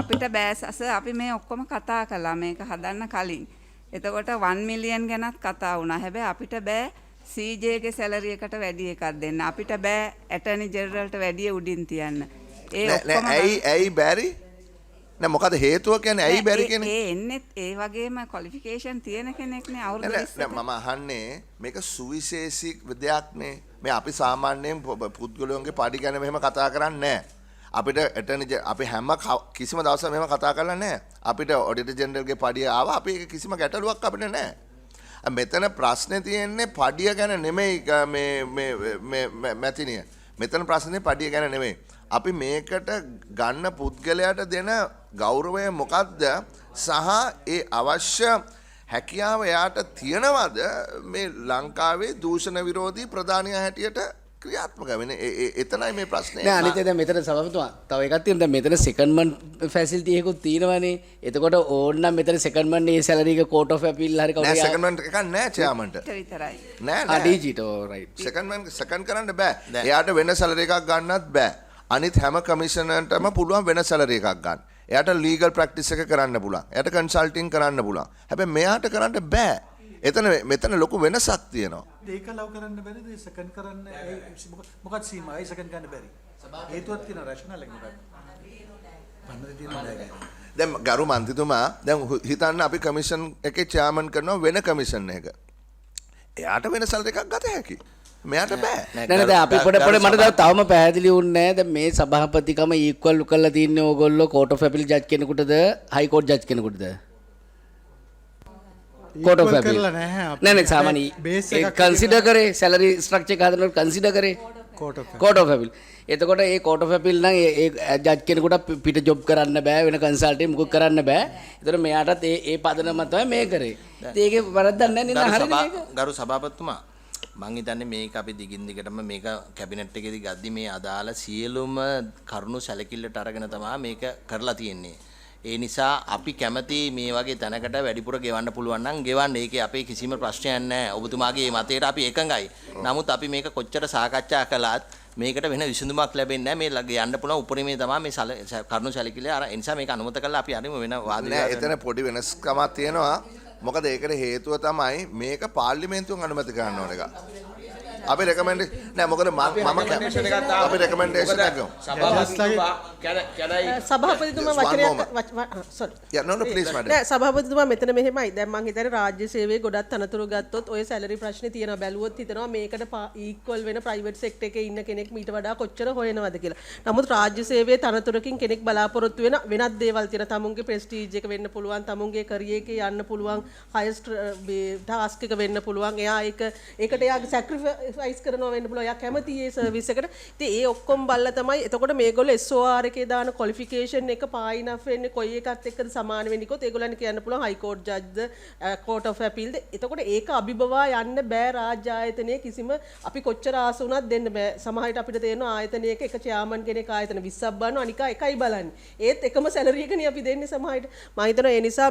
අපිට බෑසස අපි මේ ඔක්කොම කතා කළා මේක හදන්න කලින්. එතකොට 1 මිලියන් ගැනත් කතා වුණා. හැබැයි අපිට බෑ CJ ගේ සැලරි එකට වැඩි එකක් දෙන්න. අපිට බෑ ඇටර්නි ජෙනරල්ට වැඩි උඩින් තියන්න. ඒ ඔක්කොම ඇයි බැරි? නෑ මොකද හේතුව කියන්නේ ඇයි බැරි කියන්නේ? ඒ එන්නෙත් ඒ වගේම ක්වොලිෆිකේෂන් තියෙන කෙනෙක්නේ අවුරුදු 20කට. නෑ මම අහන්නේ මේක සුවිශේෂී දෙයක් නේ. මේ අපි සාමාන්‍යයෙන් පුද්ගලයන්ගේ පඩි ගැන මෙහෙම කතා කරන්නේ නෑ. අපිට ඇටර්නි අපි හැම කිසිම දවසක මෙහෙම කතා කරලා නෑ. අපිට ඔඩිටර් ජෙනරල්ගේ පඩිය ආවා. අපි ඒක කිසිම ගැටලුවක් අපිට නෑ. මෙතන ප්‍රශ්නේ තියෙන්නේ පඩිය ගැන නෙමෙයි මේ මැතිනිය. මෙතන ප්‍රශ්නේ පඩිය ගැන නෙමෙයි. අපි මේකට ගන්න පුද්ගලයාට දෙන ගෞරවය මොකක්ද සහ ඒ අවශ්‍ය හැකියාව එයාට තියනවද මේ ලංකාවේ දූෂණ විරෝධී ප්‍රධානියා හැටියට ක්‍රියාත්මක වෙන්නේ? එතනයි මේ ප්‍රශ්නේ. නෑ අනිත් දැන් මෙතන සභාපතිතුමා තව එකක් තියෙනවා. දැන් මෙතන සෙකන්ඩ් මන් ෆැසිලිටි එකකුත් තියෙනවානේ. එතකොට ඕන නම් මෙතන සෙකන්ඩ් මන් ඒ සැලරි එක කෝට් ඔෆ් අපීල් හරි කවුරු නෑ සෙකන්ඩ් මන් එකක් නෑ චෙයාමන්ට. විතරයි. නෑ ඩීජීට රයිට්. සෙකන්ඩ් කරන්න බෑ. එයාට වෙන සැලරි එකක් ගන්නත් බෑ. අනිත් හැම කමිෂනර්ටම පුළුවන් වෙන සැලරි එකක් ගන්න. එයාට ලීගල් ප්‍රැක්ටිස් එක කරන්න පුළුවන්. එයාට කන්සල්ටිං කරන්න පුළුවන්. හැබැයි මෙයාට කරන්න බෑ. මෙතන ලොකු වෙනසක් තියෙනවා. ඒක ලව් කරන්න බැරිද? සෙකන්ඩ් කරන්න මොකක්ද සීමාවයි සෙකන්ඩ් ගන්න බැරි? හේතුවක් තියෙනවා රෂනල් එක මොකක්ද? පන්නරේ තියෙනවා නේද? දැන් ගරු මන්ත්‍රීතුමා දැන් හිතන්න අපි කමිෂන් එකේ චෙයාමන් කරනවා වෙන කමිෂන් එක. එයාට වෙන සැලරි එකක් ගත හැකියි. මෙයාට බෑ. නෑ දැන් අපි පොඩ මට තවම පැහැදිලි වුණේ නෑ. දැන් මේ සභාපතිකම ඊක්වල් කරලා තින්නේ ඕගොල්ලෝ කෝට් ඔෆ් අපීල් ජජ් කෙනෙකුටද හයි කෝට් ජජ් කෙනෙකුටද? කෝට් ඔෆ් අපීල් නෑ සාමාන්‍ය කන්සිඩර් කරේ සැලරි ස්ට්‍රක්චර් එක හදනකොට කන්සිඩර් කරේ කෝට් ඔෆ් අපීල්. එතකොට ඒ කෝට් ඔෆ් අපීල් නම් ඒ ජජ් කෙනෙකුට පිට ජොබ් කරන්න බෑ වෙන කන්සල්ටින් මුකුත් කරන්න බෑ. ඒතර මෙයාටත් ඒ පදනම තමයි මේ කරේ. ඒකේ වරද්දක් නෑ නේද? හරිද මේක? ගරු සභාපතිතුමා මං හිතන්නේ මේක අපි දිගින් දිගටම මේක කැබිනට් එකේදී ගද්දි මේ අදාළ සියලුම කරුණු සැලකිල්ලට අරගෙන තමයි මේක කරලා තියෙන්නේ. ඒ නිසා අපි කැමති මේ වගේ තැනකට වැඩිපුර ගෙවන්න පුළුවන් නම් ගෙවන්න. ඒකේ අපේ කිසිම ප්‍රශ්නයක් නැහැ. ඔබතුමාගේ මතයට අපි එකඟයි. නමුත් අපි මේක කොච්චර සාකච්ඡා කළත් මේකට වෙන විසඳුමක් ලැබෙන්නේ නැහැ. මේ යන්න පුළුවන් උපරිමයේ තමයි මේ කරුණු සැලකිල්ල අර ඒ නිසා මේක අනුමත කරලා අපි අරිමු වෙන වාද නෑ. එතන පොඩි වෙනස්කමක් තියෙනවා. මොකද ඒකට හේතුව තමයි මේක පාර්ලිමේන්තුවෙන් අනුමැති කරන්න ඕන එක. අපි රෙකමෙන්ඩේෂන් නෑ මොකද මම අපි රෙකමෙන්ඩේෂන් එකක් ගමු. සභාපතිතුමා වචනයක් sorry. Yeah no please madam. නෑ සභාපතිතුමා මෙතන මෙහෙමයි. දැන් මං හිතන්නේ රාජ්‍ය සේවයේ ගොඩක් තනතුරු ගත්තොත් ඔය සැලරි ප්‍රශ්නේ තියෙනවා. බැලුවොත් හිතනවා මේකට ඊක්වල් වෙන ප්‍රයිවට් සෙක්ටර් එකේ ඉන්න කෙනෙක් මීට වඩා කොච්චර හොයනවද කියලා. නමුත් රාජ්‍ය සේවයේ තනතුරකින් කෙනෙක් බලාපොරොත්තු වෙන වෙනත් දේවල් තියෙනවා. තමුන්ගේ ප්‍රෙස්ටීජ් එක වෙන්න පුළුවන්. තමුන්ගේ කරියර් එකේ යන්න පුළුවන්. හයස්ට් ටාස්ක් එක වෙන්න පුළුවන්. එයා ඒකට එයාගේ සැක්‍රිෆයිස් කරනවා වෙන්න පුළුවන්. එයා කැමති ඒ සර්විස් එකට. ඉතින් ඒ ඔක්කොම බල්ලා තමයි එතකොට මේගොල්ලෝ SOR එකේ දාන ක්වොලිෆිකේෂන් එක පායිනෆ් වෙන්නේ කොයි එකත් එක්කද සමාන වෙන්නේ කිව්වොත් ඒගොල්ලන් කියන්න පුළුවන් හයි කෝට් ජජ්ද කෝට් ඔෆ් අපීල්ද. එතකොට ඒක අභිබවා යන්න බෑ රාජ්‍ය ආයතනයේ කිසිම අපි කොච්චර ආස වුණත් දෙන්න බෑ. සමහරවිට අපිට තේරෙනවා ආයතනයක එක චෙයාමන් කෙනෙක් ආයතන 20ක් බලනවා අනික එකයි බලන්නේ. ඒත් එකම සැලරි එකනේ අපි දෙන්නේ සමහරවිට. මම හිතනවා ඒ නිසා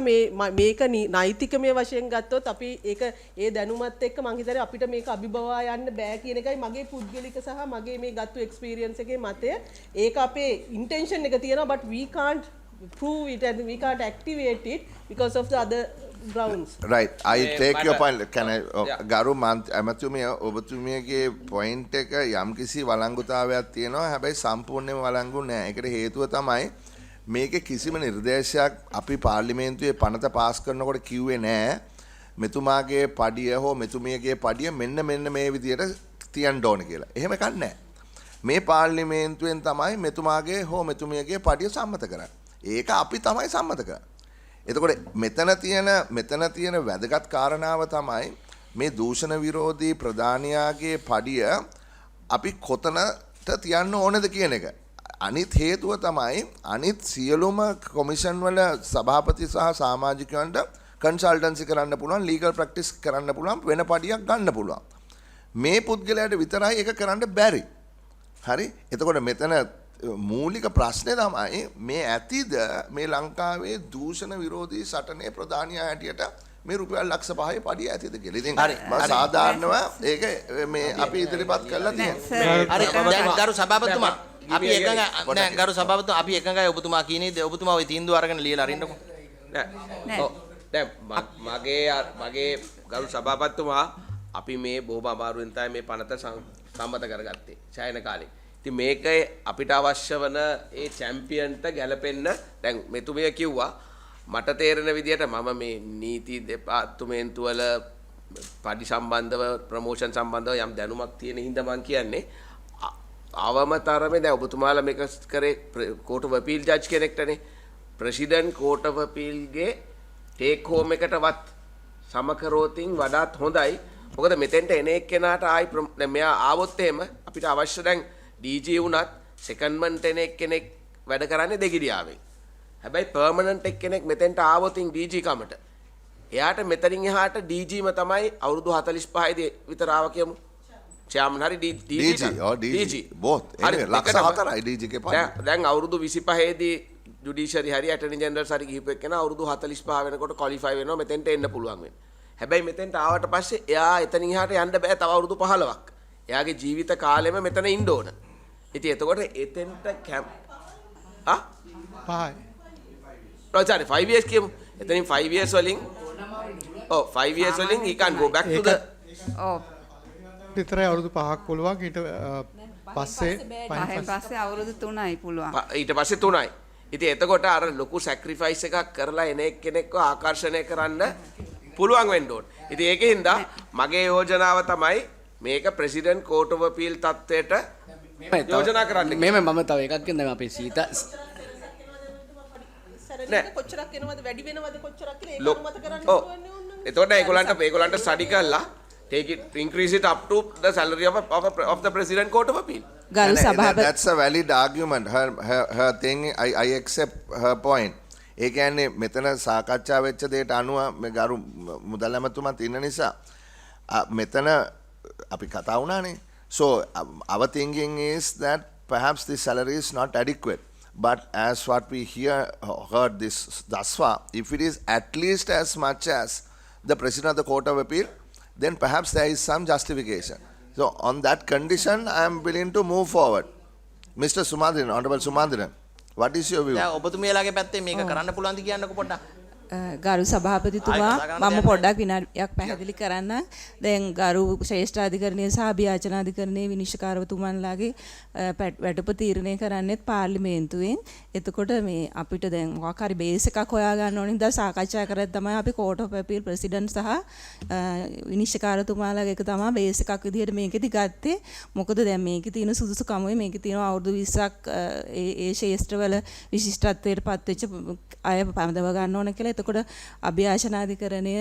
මේක නෛතිකමය වශයෙන් ගත්තොත් අපි ඒක ඒ දැනුමත් එක්ක මම හිතන්නේ අපිට මේක අභිබවා යන්න බෑ කියන එකයි මගේ පුද්ගලික සහ මගේ මේ ගත්තු එක්ස්පීරියන්ස් එකේ මතය. ඒක අපේ ඉන්ටෙන්ෂන් එක තියෙනවා but we can't prove it and we can't activate it because of the other grounds. Right, I take your point. Can I ගරු ඇමතුමිය ඔබතුමියගේ පොයින්ට් එක යම්කිසි වළංගුතාවයක් තියෙනවා. හැබැයි සම්පූර්ණයෙන්ම වළංගු නෑ. ඒකට හේතුව තමයි මේකේ කිසිම නිර්දේශයක් අපි පාර්ලිමේන්තුවේ පනත පාස් කරනකොට කිව්වේ නෑ මෙතුමාගේ පඩිය හෝ මෙතුමියගේ පඩිය මෙන්න මේ විදියට තියන්න ඕන කියලා. එහෙම එකක් නෑ. මේ පාර්ලිමේන්තුවෙන් තමයි මෙතුමාගේ හෝ මෙතුමියගේ පඩිය සම්මත කරන්නේ. ඒක අපි තමයි සම්මත කරන්නේ. එතකොට මෙතන තියෙන වැදගත් කාරණාව තමයි මේ දූෂණ විරෝධී ප්‍රධානියාගේ පඩිය අපි කොතනට තියන්න ඕනද කියන එක. අනිත් හේතුව තමයි අනිත් සියලුම කොමිෂන් වල සභාපති සහ සමාජිකයන්ට කන්සල්ටන්සි කරන්න පුළුවන්, ලීගල් ප්‍රැක්ටිස් කරන්න පුළුවන්, වෙන පඩියක් ගන්න පුළුවන්. මේ පුද්ගලයාට විතරයි ඒක කරන්න බැරි. හරි? එතකොට මෙතන මූලික ප්‍රශ්නේ තමයි මේ ඇතිද මේ ලංකාවේ දූෂණ විරෝධී සටනේ ප්‍රධානියා හැටියට මේ රුපියල් ලක්ෂ 5 පඩිය ඇතිද කියලා. ඉතින් සාධාරණව ඒක මේ අපි ඉදිරිපත් කරලා තියෙනවා. හරි දැන් ගරු සභාපතිතුමා අපි එකඟ නෑ ගරු සභාපතිතුමා අපි එකඟයි ඔබතුමා කියන්නේ ඔබතුමා ওই තීන්දුව අරගෙන ලියලා අරින්නකෝ. දැන් මගේ ගරු සභාපතිතුමා අපි මේ බොහොම අමාරුවෙන් තමයි මේ පනත සම්මත කරගත්තේ ඡායන කාලේ. ඉතින් මේක අපිට අවශ්‍ය වන ඒ චැම්පියන්ට ගැලපෙන්න දැන් මෙතුමිය කිව්වා මට තේරෙන විදිහට මම මේ නීති දෙපාර්තමේන්තු වල පඩි සම්බන්ධව ප්‍රොමෝෂන් සම්බන්ධව යම් දැනුමක් තියෙන හින්දා මම කියන්නේ අවමතරමේ දැන් ඔබතුමාලා මේක කරේ කෝට් ඔෆ් අපීල් ජජ් කෙනෙක්ටනේ ප්‍රෙසිඩන්ට් කෝට් ඔෆ් අපීල්ගේ ටේක් හෝම් එකටවත් සමකරෝතින් වඩාත් හොඳයි. මොකද මෙතෙන්ට එන එක්කෙනාට ආයි දැන් මෙයා ආවොත් එහෙම අපිට අවශ්‍ය දැන් DG වුණත් සෙකන්ඩ්මන්ට් කෙනෙක් වැඩ කරන්නේ දෙගිඩියාවෙන්. හැබැයි පර්මනන්ට් එක්කෙනෙක් මෙතෙන්ට ආවොත් DG කමට එයාට මෙතනින් එහාට DGම තමයි අවුරුදු 45 දී විතර ආව කියමු. චෑම්මන් හරි DG both ලක්ෂ 4යි DG ගේ පඩි. දැන් අවුරුදු 25 දී ජුඩිෂරි හරි ඇටර්නි ජෙනරල් හරි ගිහපු එක්කෙනා අවුරුදු 45 වෙනකොට ක්වොලිෆයි වෙනවා මෙතෙන්ට එන්න පුළුවන් වෙන්නේ. හැබැයි මෙතෙන්ට ආවට පස්සේ එයා එතනින් එහාට යන්න බෑ තව අවුරුදු 15ක්. එයාගේ ජීවිත කාලෙම මෙතන ඉන්න ඕන. ඉතින් එතකොට එතෙන්ට කැම්ප් 5 years කියමු. එතනින් 5 years වලින් 5 years වලින් he can go back to the විතරයි අවුරුදු 5ක් පුළුවන් ඊට පස්සේ අවුරුදු 3යි පුළුවන්. ඊට පස්සේ 3යි. ඉතින් එතකොට අර ලොකු සැක්‍රිෆයිස් එකක් කරලා එන එක්කෙනෙක්ව ආකර්ෂණය කරන්න පුළුවන් වෙන්න ඕන. ඉතින් ඒකෙන්ද මගේ යෝජනාව තමයි මේක ප්‍රෙසිඩන්ට් කෝට් ඔෆ් අපීල් තත්ත්වයට යෝජනා කරන්න. මම තව එකක් කියන්නම් අපේ සීත කොච්චරක් එනවද වැඩි වෙනවද කොච්චරක් කියලා ඒක මත කරන්න ඕනේ ඕන. එතකොට ඒගොල්ලන්ට ස්ටඩි කරලා take it increase it up to the salary of the president court of appeal. That's a valid argument. Her thing I accept her point. ඒ කියන්නේ මෙතන සාකච්ඡා වෙච්ච දෙයට අනුව මේ ගරු මුදල් ඇමතුමත් ඉන්න නිසා මෙතන අපි කතා වුණානේ. So our thinking is that perhaps the salary is not adequate. But as what we heard this thus far, if it is at least as much as the president of the court of appeal, then perhaps there is some justification. So on that condition, I am willing to move forward. Mr. Sumadran, Honorable Sumadran, what is your view? දැන් ඔබතුමියලාගේ පැත්තේ මේක කරන්න පුළුවන්ද කියන්නකෝ පොඩ්ඩක්. ගරු සභාපතිතුමා මම පොඩ්ඩක් විනාඩියක් පැහැදිලි කරන්න. දැන් ගරු ශ්‍රේෂ්ඨ අධිකරණයේ සහ අභියාචන අධිකරණයේ විනිශ්චයකාරවතුමන්ලාගේ වැටුප තීරණය කරන්නේත් පාර්ලිමේන්තුවෙන්. එතකොට මේ අපිට දැන් මොකක් හරි බේස් එකක් හොයා ගන්න ඕනේ ඉඳලා සාකච්ඡා කරද්දී තමයි අපි කෝට් ඔෆ් අපීල් ප්‍රෙසිඩන්ට් සහ විනිශ්චයකාරතුමාලාගේ එක තමයි බේස් එකක් විදිහට මේකෙදි ගත්තේ. මොකද දැන් මේකේ තියෙන සුදුසුකම මේකේ තියෙන අවුරුදු 20ක් ඒ ශේෂ්ත්‍රවල විශිෂ්ටත්වයට පත් වෙච්ච අය පදව ගන්න ඕන කියලා. එතකොට අභ්‍යාචනාධිකරණය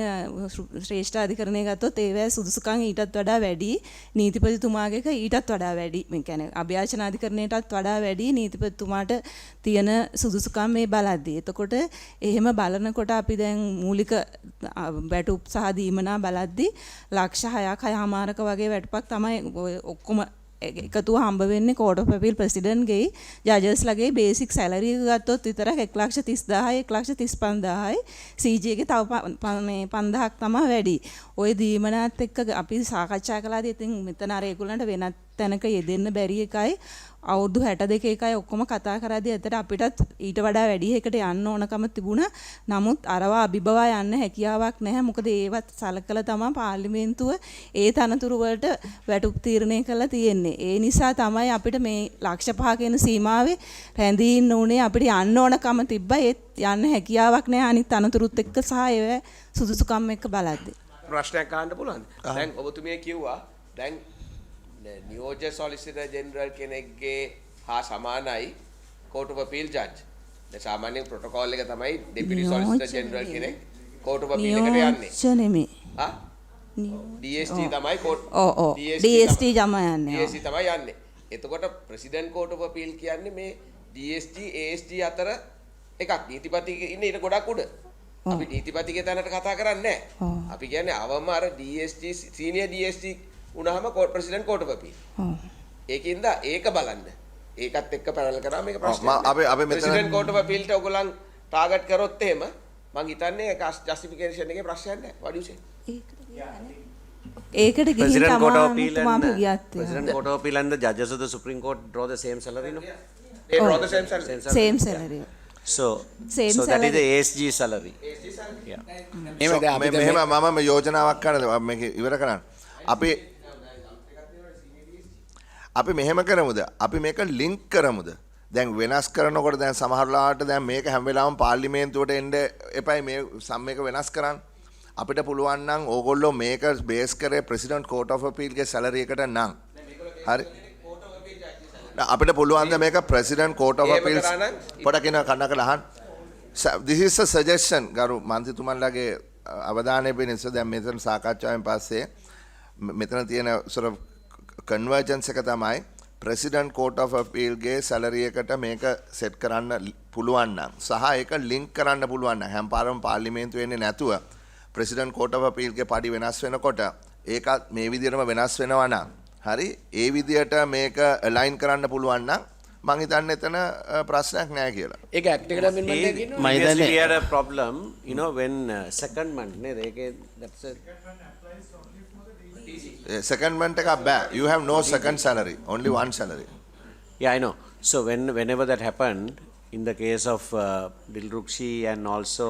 ශ්‍රේෂ්ඨ අධිකරණය ගත්තොත් ඒවැ සුදුසුකම් ඊටත් වඩා වැඩි නීතිපතිතුමාගේක ඊටත් වඩා වැඩි. මේ කියන්නේ අභ්‍යාචනාධිකරණයටත් වඩා වැඩි නීතිපතිතුමාට තියෙන සුදුසුකම් මේ බලද්දී. එතකොට එහෙම බලනකොට අපි දැන් මූලික වැටුප් සහ දීමනා බලද්දී ලක්ෂ 6ක් 6මාරක වගේ වැටුපක් තමයි ඔක්කොම එකතුව හම්බ වෙන්නේ කෝට් ඔෆ් අපීල් ප්‍රෙසිඩන්ට්ගේ ජජස්ලාගේ බේසික් සැලරි එක ගත්තොත් විතරක් 1,30,000යි 1,35,000යි CJ ගේ තව 5,000ක් තමයි වැඩි. ওই දීමනාත් එක්ක අපි සාකච්ඡා කළාදී ඉතින් මෙතන අර ඒගොල්ලන්ට වෙනත් තැනක යෙදෙන්න බැරි එකයි අවුරුදු 62 එකයි ඔක්කොම කතා කරාදී ඇත්තට අපිටත් ඊට වඩා වැඩි එකකට යන්න ඕනකම තිබුණා. නමුත් අරවා අභිබවා යන්න හැකියාවක් නැහැ. මොකද ඒවත් සලකලා තමයි පාර්ලිමේන්තුව ඒ තනතුරු වලට වැටුප් තීරණය කරලා තියෙන්නේ. ඒ නිසා තමයි අපිට මේ ලක්ෂ 5 කියන සීමාවේ රැඳී ඉන්න උනේ. අපිට යන්න ඕනකම තිබ්බා. ඒත් යන්න හැකියාවක් නැහැ අනිත් තනතුරුත් එක්ක සහ ඒ සුදුසුකම් එක්ක බලද්දී. ප්‍රශ්නයක් අහන්න පුළුවන්ද? දැන් ඔබතුමිය කිව්වා දැන් නියෝජ්‍ය සොලිසිටර් ජෙනරල් කෙනෙක්ගේ හා සමානයි කෝට් ඔෆ් අපීල් ජජ්. දැන් සාමාන්‍ය ප්‍රොටෝකෝල් එක තමයි ඩෙපියුටි සොලිසිටර් ජෙනරල් කෙනෙක් කෝට් ඔෆ් අපීල් එකට යන්නේ. නියෝජ්‍ය නෙමෙයි. DST තමයි කෝට් DST තමයි යන්නේ. DST තමයි යන්නේ. එතකොට ප්‍රෙසිඩන්ට් කෝට් ඔෆ් අපීල් කියන්නේ මේ DST AST අතර එකක්. නීතිපති ඉන්නේ ඊට ගොඩක් උඩ. අපි නීතිපතිගේ තැනට කතා කරන්නේ නැහැ. අපි කියන්නේ අවම අර DST සීනියර් DST උනහම ප්‍රෙසිඩන්ට් කෝට් ඔෆ් අපීල්. ඒකින්ද ඒක බලන්න. ඒකත් එක්ක පැනල් කරා මේක ප්‍රශ්නයක්. අපි මෙතන ප්‍රෙසිඩන්ට් කෝට් ඔෆ් අපීල්ට ඔයගොල්ලන් ටාගට් කරොත් එහෙම මම හිතන්නේ ඒක ජස්ටිෆිකේෂන් එකේ ප්‍රශ්නයක් නැහැ. what do you say? ඒකට ගිහින් තමයි President Court of Appeal and the judges of the Supreme Court draw the same salary, no? They draw the same salary. same salary. So that is the ASG salary. Yeah. මෙහෙම මම යෝජනාවක් කරනවා මේක ඉවර කරන්න. අපි මෙහෙම කරමුද? අපි මේක ලින්ක් කරමුද? දැන් වෙනස් කරනකොට දැන් සමහරලාට දැන් මේක හැම වෙලාවෙම පාර්ලිමේන්තුවට එන්න එපයි මේ මේක වෙනස් කරන්න. අපිට පුළුවන් නම් ඕගොල්ලෝ මේක බේස් කරේ ප්‍රෙසිඩන්ට් කෝට් ඔෆ් අපීල් ගේ සැලරි එකට නම් හරි අපිට පුළුවන් ද මේක ප්‍රෙසිඩන්ට් කෝට් ඔෆ් අපීල්ස් පොඩකින කන්නකට අහන්න. this is a suggestion ගරු මන්ත්‍රීතුමන්ලාගේ අවධානය පිණිස දැන් මෙතන සාකච්ඡාවෙන් පස්සේ මෙතන තියෙන sort of convergence එක තමයි ප්‍රෙසිඩන්ට් කෝට් ඔෆ් අපීල් ගේ සැලරි එකට මේක සෙට් කරන්න පුළුවන් නම් සහ ඒක ලින්ක් කරන්න පුළුවන් නම් හැම පාරම පාර්ලිමේන්තුවේ එන්නේ නැතුව ප්‍රෙසිඩන්ට් කෝට් ඔෆ් අපීල් ගේ පඩි වෙනස් වෙනකොට ඒකත් මේ විදිහටම වෙනස් වෙනවා නම් හරි ඒ විදිහට මේක අලයින් කරන්න පුළුවන් නම් මං හිතන්නේ එතන ප්‍රශ්නයක් නැහැ කියලා. ඒක ඇක්ට් එකට amendment එකක් ඉන්නවා. We had a problem, you know, when second month නේද? ඒකේ that's a second month එකක් බෑ. You have no second salary, only one salary. Yeah, I know. So whenever that happened in the case of Dilrukshi and also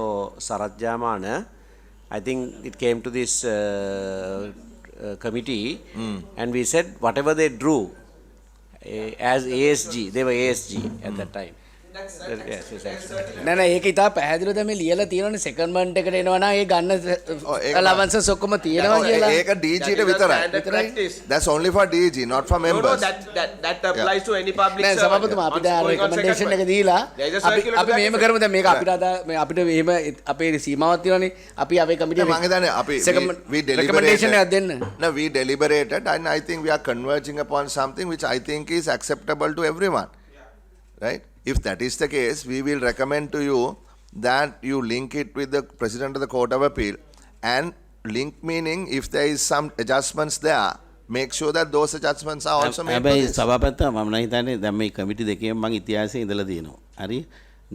Sarat Jamana, I think it came to this committee and we said whatever they drew as ASG, they were ASG at that time. Yes, නෑ ඒක ඉතා පැහැදිලිව තමයි ලියලා තියෙනවනේ second month එකට එනවා නම් ඒ ගන්න allowance ඔක්කොම තියෙනවා කියලා. ඒක DG ට විතරයි. That's only for DG, not for members. No, that applies to any public servant. නෑ සභාපතිතුමා අපි දැන් recommendation එක දීලා අපි මෙහෙම කරමු දැන් මේක අපිට මෙහෙම අපේ සීමාවක් තියෙනවනේ. අපි අපේ කමිටියේ මම හිතන්නේ අපි we recommendation එකක් දෙන්න. No, we deliberated and I think we are converging upon something which I think is acceptable to everyone. Right? If that is the case, we will recommend to you that you link it with the President of the Court of Appeal and link meaning if there is some adjustments there, make sure that those adjustments are also made. හැබැයි සභාපතිතුමා මම හිතන්නේ දැන් මේ කමිටි දෙකේම මම ඉතිහාසයේ ඉඳලා තියෙනවා. හරි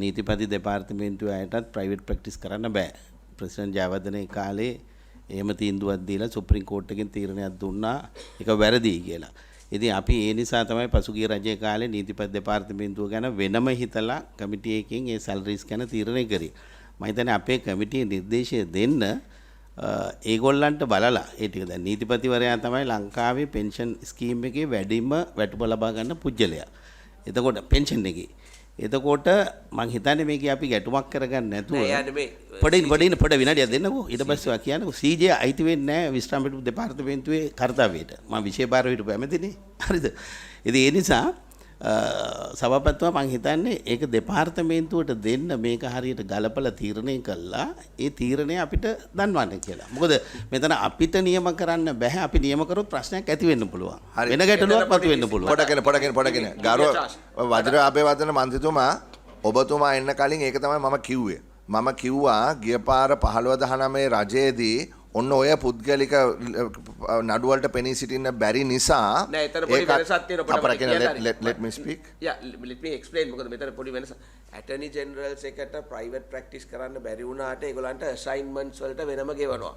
නීතිපති දෙපාර්තමේන්තුව අයටත් ප්‍රයිවට් ප්‍රැක්ටිස් කරන්න බෑ. ප්‍රෙසිඩන්ට් ජයවර්ධනේ කාලේ එහෙම තීන්දුවක් දීලා සුප්‍රීම කෝට් එකෙන් තීරණයක් දුන්නා ඒක වැරදි කියලා. ඉතින් අපි ඒ නිසා තමයි පසුගිය රජයේ කාලේ නීතිපති දෙපාර්තමේන්තුව ගැන වෙනම හිතලා කමිටි එකකින් ඒ සැලරිස් ගැන තීරණය කරේ. මම හිතන්නේ අපේ කමිටියේ නිර්දේශය දෙන්න ඒගොල්ලන්ට බලලා ඒ ටික දැන් නීතිපතිවරයා තමයි ලංකාවේ පෙන්ෂන් ස්කීම් එකේ වැඩිම වැටුප ලබා ගන්න පුජ්‍යලයා. එතකොට පෙන්ෂන් එකේ. එතකොට මම හිතන්නේ මේකේ අපි ගැටුමක් කරගන්න නැතුව පොඩි විනාඩියක් දෙන්නකෝ. ඊට පස්සේ වා කියන්නකෝ CJ අයිති වෙන්නේ නැහැ විශ්‍රාම පිටු දෙපාර්තමේන්තුවේ කර්තව්‍යයට. මම විශේෂ භාර හිටපු ඇමතිනේ. හරිද? ඉතින් ඒ නිසා සභාපතිතුමා මම හිතන්නේ ඒක දෙපාර්තමේන්තුවට දෙන්න මේක හරියට ගලපලා තීරණය කළා. ඒ තීරණය අපිට දන්වන්න කියලා. මොකද මෙතන අපිට නියම කරන්න බෑ. අපි නියම කරොත් ප්‍රශ්නයක් ඇති වෙන්න පුළුවන්. වෙන ගැටලුවක් මතු වෙන්න පුළුවන්. පොඩකින ගාරෝ වජිර අබේවර්ධන මන්ත්‍රීතුමා ඔබතුමා එන්න කලින් ඒක තමයි මම කිව්වේ. මම කිව්වා ගිය පාර 15-19 රජයේදී ඔන්න ඔය පුද්ගලික නඩු වලට පෙනී සිටින්න බැරි නිසා නෑ එතන පොඩි වෙනසක් තියෙනවා. let me speak. Yeah, let me explain මොකද මෙතන පොඩි වෙනසක්. ඇටර්නි ජෙනරල්ස් එකට ප්‍රයිවට් ප්‍රැක්ටිස් කරන්න බැරි වුණාට ඒගොල්ලන්ට අසයින්මන්ට්ස් වලට වෙනම ගෙවනවා.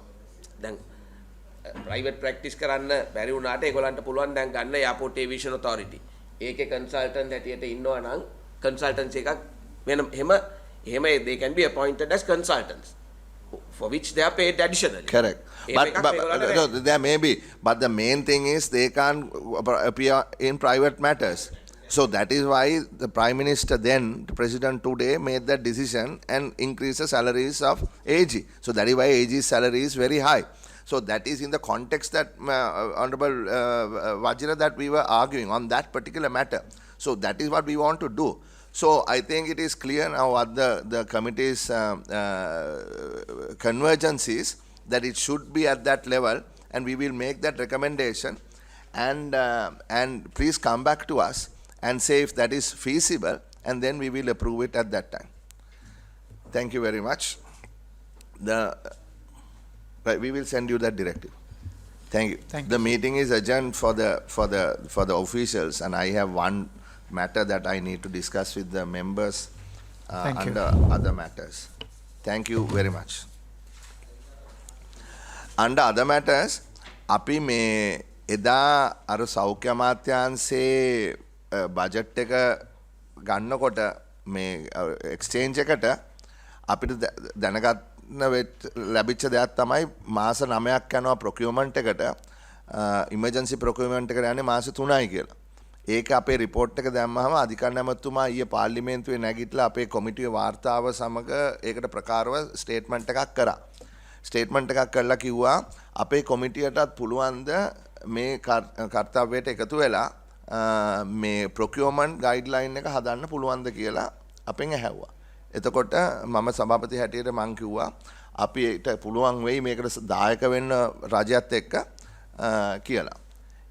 දැන් ප්‍රයිවට් ප්‍රැක්ටිස් කරන්න බැරි වුණාට ඒගොල්ලන්ට පුළුවන් දැන් ගන්න එයාපෝට් ඒවියේෂන් ඔතොරිටි. ඒකේ කන්සල්ටන්ට් හැටියට ඉන්නවා නම් කන්සල්ටන්ට්ස් එකක් වෙන එහෙම they can be appointed as consultants for which they are paid additionally. Correct. But there may be. But the main thing is they can't appear in private matters. So that is why the Prime Minister then, the President today, made that decision and increased the salaries of AG. So that is why AG's salary is very high. So that is in the context that Honorable Vajira that we were arguing on that particular matter. So that is what we want to do. So I think it is clear now what the committee's convergence is, that it should be at that level, and we will make that recommendation, and please come back to us and say if that is feasible, and then we will approve it at that time. Thank you very much. We will send you that directive. Thank you. The meeting is adjourned for the officials, and I have one matter that I need to discuss with the members Thank you. under other matters. Thank you very much. Under other matters, අපි මේ එදා අර සෞඛ්‍ය අමාත්‍යාංශයේ budget එක ගන්නකොට මේ exchange එකට අපිට දැනගන්න ලැබිච්ච දෙයක් තමයි මාස 9ක් යනවා ප්‍රොකියුමන්ට් එකට ඉමර්ජන්සි ප්‍රොකියුමන්ට් එකට යන්නේ මාස 3යි කියලා. ඒක අපේ රිපෝට් එක දැම්මහම අධිකරණ ඇමතුමා ඊයේ පාර්ලිමේන්තුවේ නැගිටලා අපේ කොමිටුවේ වාර්තාව සමග ඒකට ප්‍රකාරව ස්ටේට්මන්ට් එකක් කරා. ස්ටේට්මන්ට් එකක් කරලා කිව්වා අපේ කොමිටියටත් පුළුවන්ද මේ කර්තව්‍යයට එකතු වෙලා මේ ප්‍රොකියුමන්ට් ගයිඩ්ලයින් එක හදන්න පුළුවන්ද කියලා අපෙන් ඇහැව්වා. එතකොට මම සභාපති හැටියට මං කිව්වා අපිට පුළුවන් වෙයි මේකට දායක වෙන්න රජයත් එක්ක කියලා.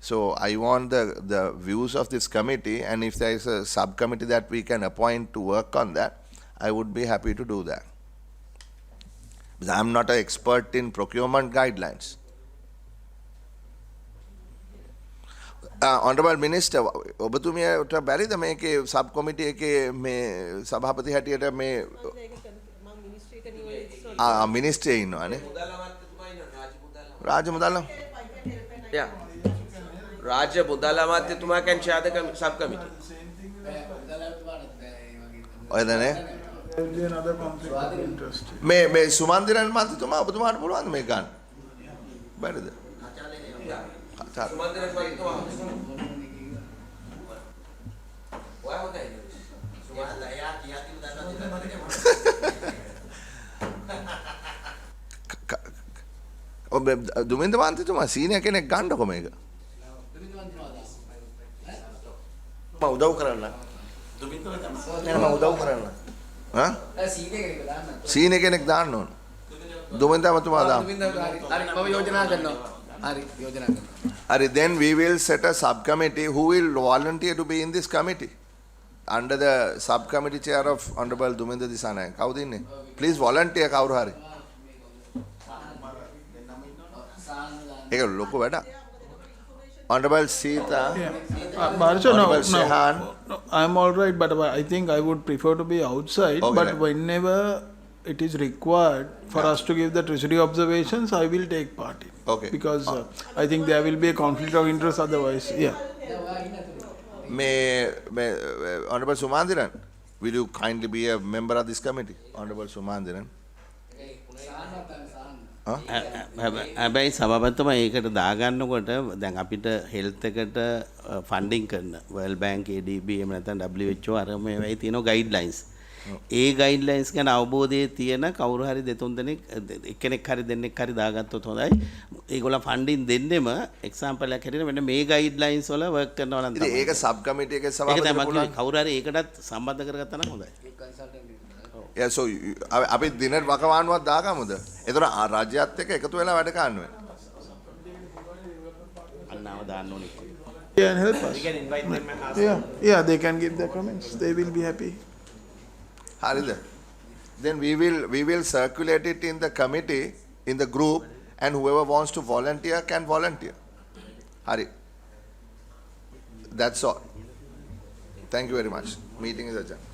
So I want the views of this committee, and if there is a subcommittee that we can appoint to work on that, I would be happy to do that. Because I am not an expert in procurement guidelines. Honorable Minister, ඔබතුමියට බැරිද මේකේ subcommittee එකේ මේ සභාපති හැටියට මේ මිනිස්ට්‍රියේ ඉන්නවනේ. රාජ්‍ය මුදල් Yeah. රාජ්‍ය මුදල් අමාත්‍යතුමා can chair the subcommittee. ඔයදනේ මේ සුමන්දිරන් මන්ත්‍රීතුමා ඔබතුමාට පුළුවන්ද මේක ගන්න? බැරිද? සුමන්දිරන් මන්ත්‍රීතුමා ඔයා හොඳයි. සුමන්ලා යා කියාතිව ඔබ දුමින්ද මන්ත්‍රීතුමා සීනියර් කෙනෙක් ගන්නකො මේක. මම උදව් කරන්න. මම උදව් කරන්න. සීනියර් කෙනෙක් දාන්න ඕන. දුමින්ද මතුමා දාන්න. හරි මම යෝජනා කරනවා. Hari, then we will set a subcommittee who will volunteer to be in this committee under the subcommittee chair of Honorable Duminda Disanayake. Kawuda inne? Please volunteer kawuru hari. Eka loku weda. Honorable Sita. Harsha, Honorable Shehan. no, I'm all right, but I think I would prefer to be outside. Okay, But right. whenever it is required for us to give the treasury observations, I will take part in. Okay. Because I think there will be a conflict of interest otherwise. Yeah. Honorable Sumandiran, will you kindly be a member of this committee? Honorable Sumandiran. හැබැයි සභාපතිතුමා ඒකට දාගන්නකොට දැන් අපිට health එකට funding කරන World Bank ADB එහෙම නැත්නම් WHO අර මේවයි තියෙන ගයිඩ්ලයින්ස්. ඒ ගයිඩ්ලයින්ස් ගැන අවබෝධය තියෙන කවුරු හරි දෙතුන් දෙනෙක් එක්කෙනෙක් හරි දෙන්නෙක් හරි දාගත්තොත් හොඳයි. ඒගොල්ලෝ ෆන්ඩින් දෙන්නෙම එක්සැම්පල් එකක් හැටියට මෙන්න මේ ගයිඩ්ලයින්ස් වල වර්ක් කරනවා නම් තමයි. ඒක සබ් කමිටි එකේ සභාපති පුළුවන්. කවුරු හරි ඒකටත් සම්බන්ධ කරගත්තා නම් හොඳයි. Yeah, so අපි දිනෙට වකවානුවක් දාගමුද? එතකොට රාජ්‍යයත් එක්ක එකතු වෙලා වැඩ කරන්න වෙනවා. අන්නව දාන්න ඕනේ. Yeah, and help us. We can invite them and ask Yeah, they can give their comments. They will be happy. Harida. Then we will circulate it in the committee, in the group, and whoever wants to volunteer can volunteer. Hari. That's all. Thank you very much. Meeting is adjourned.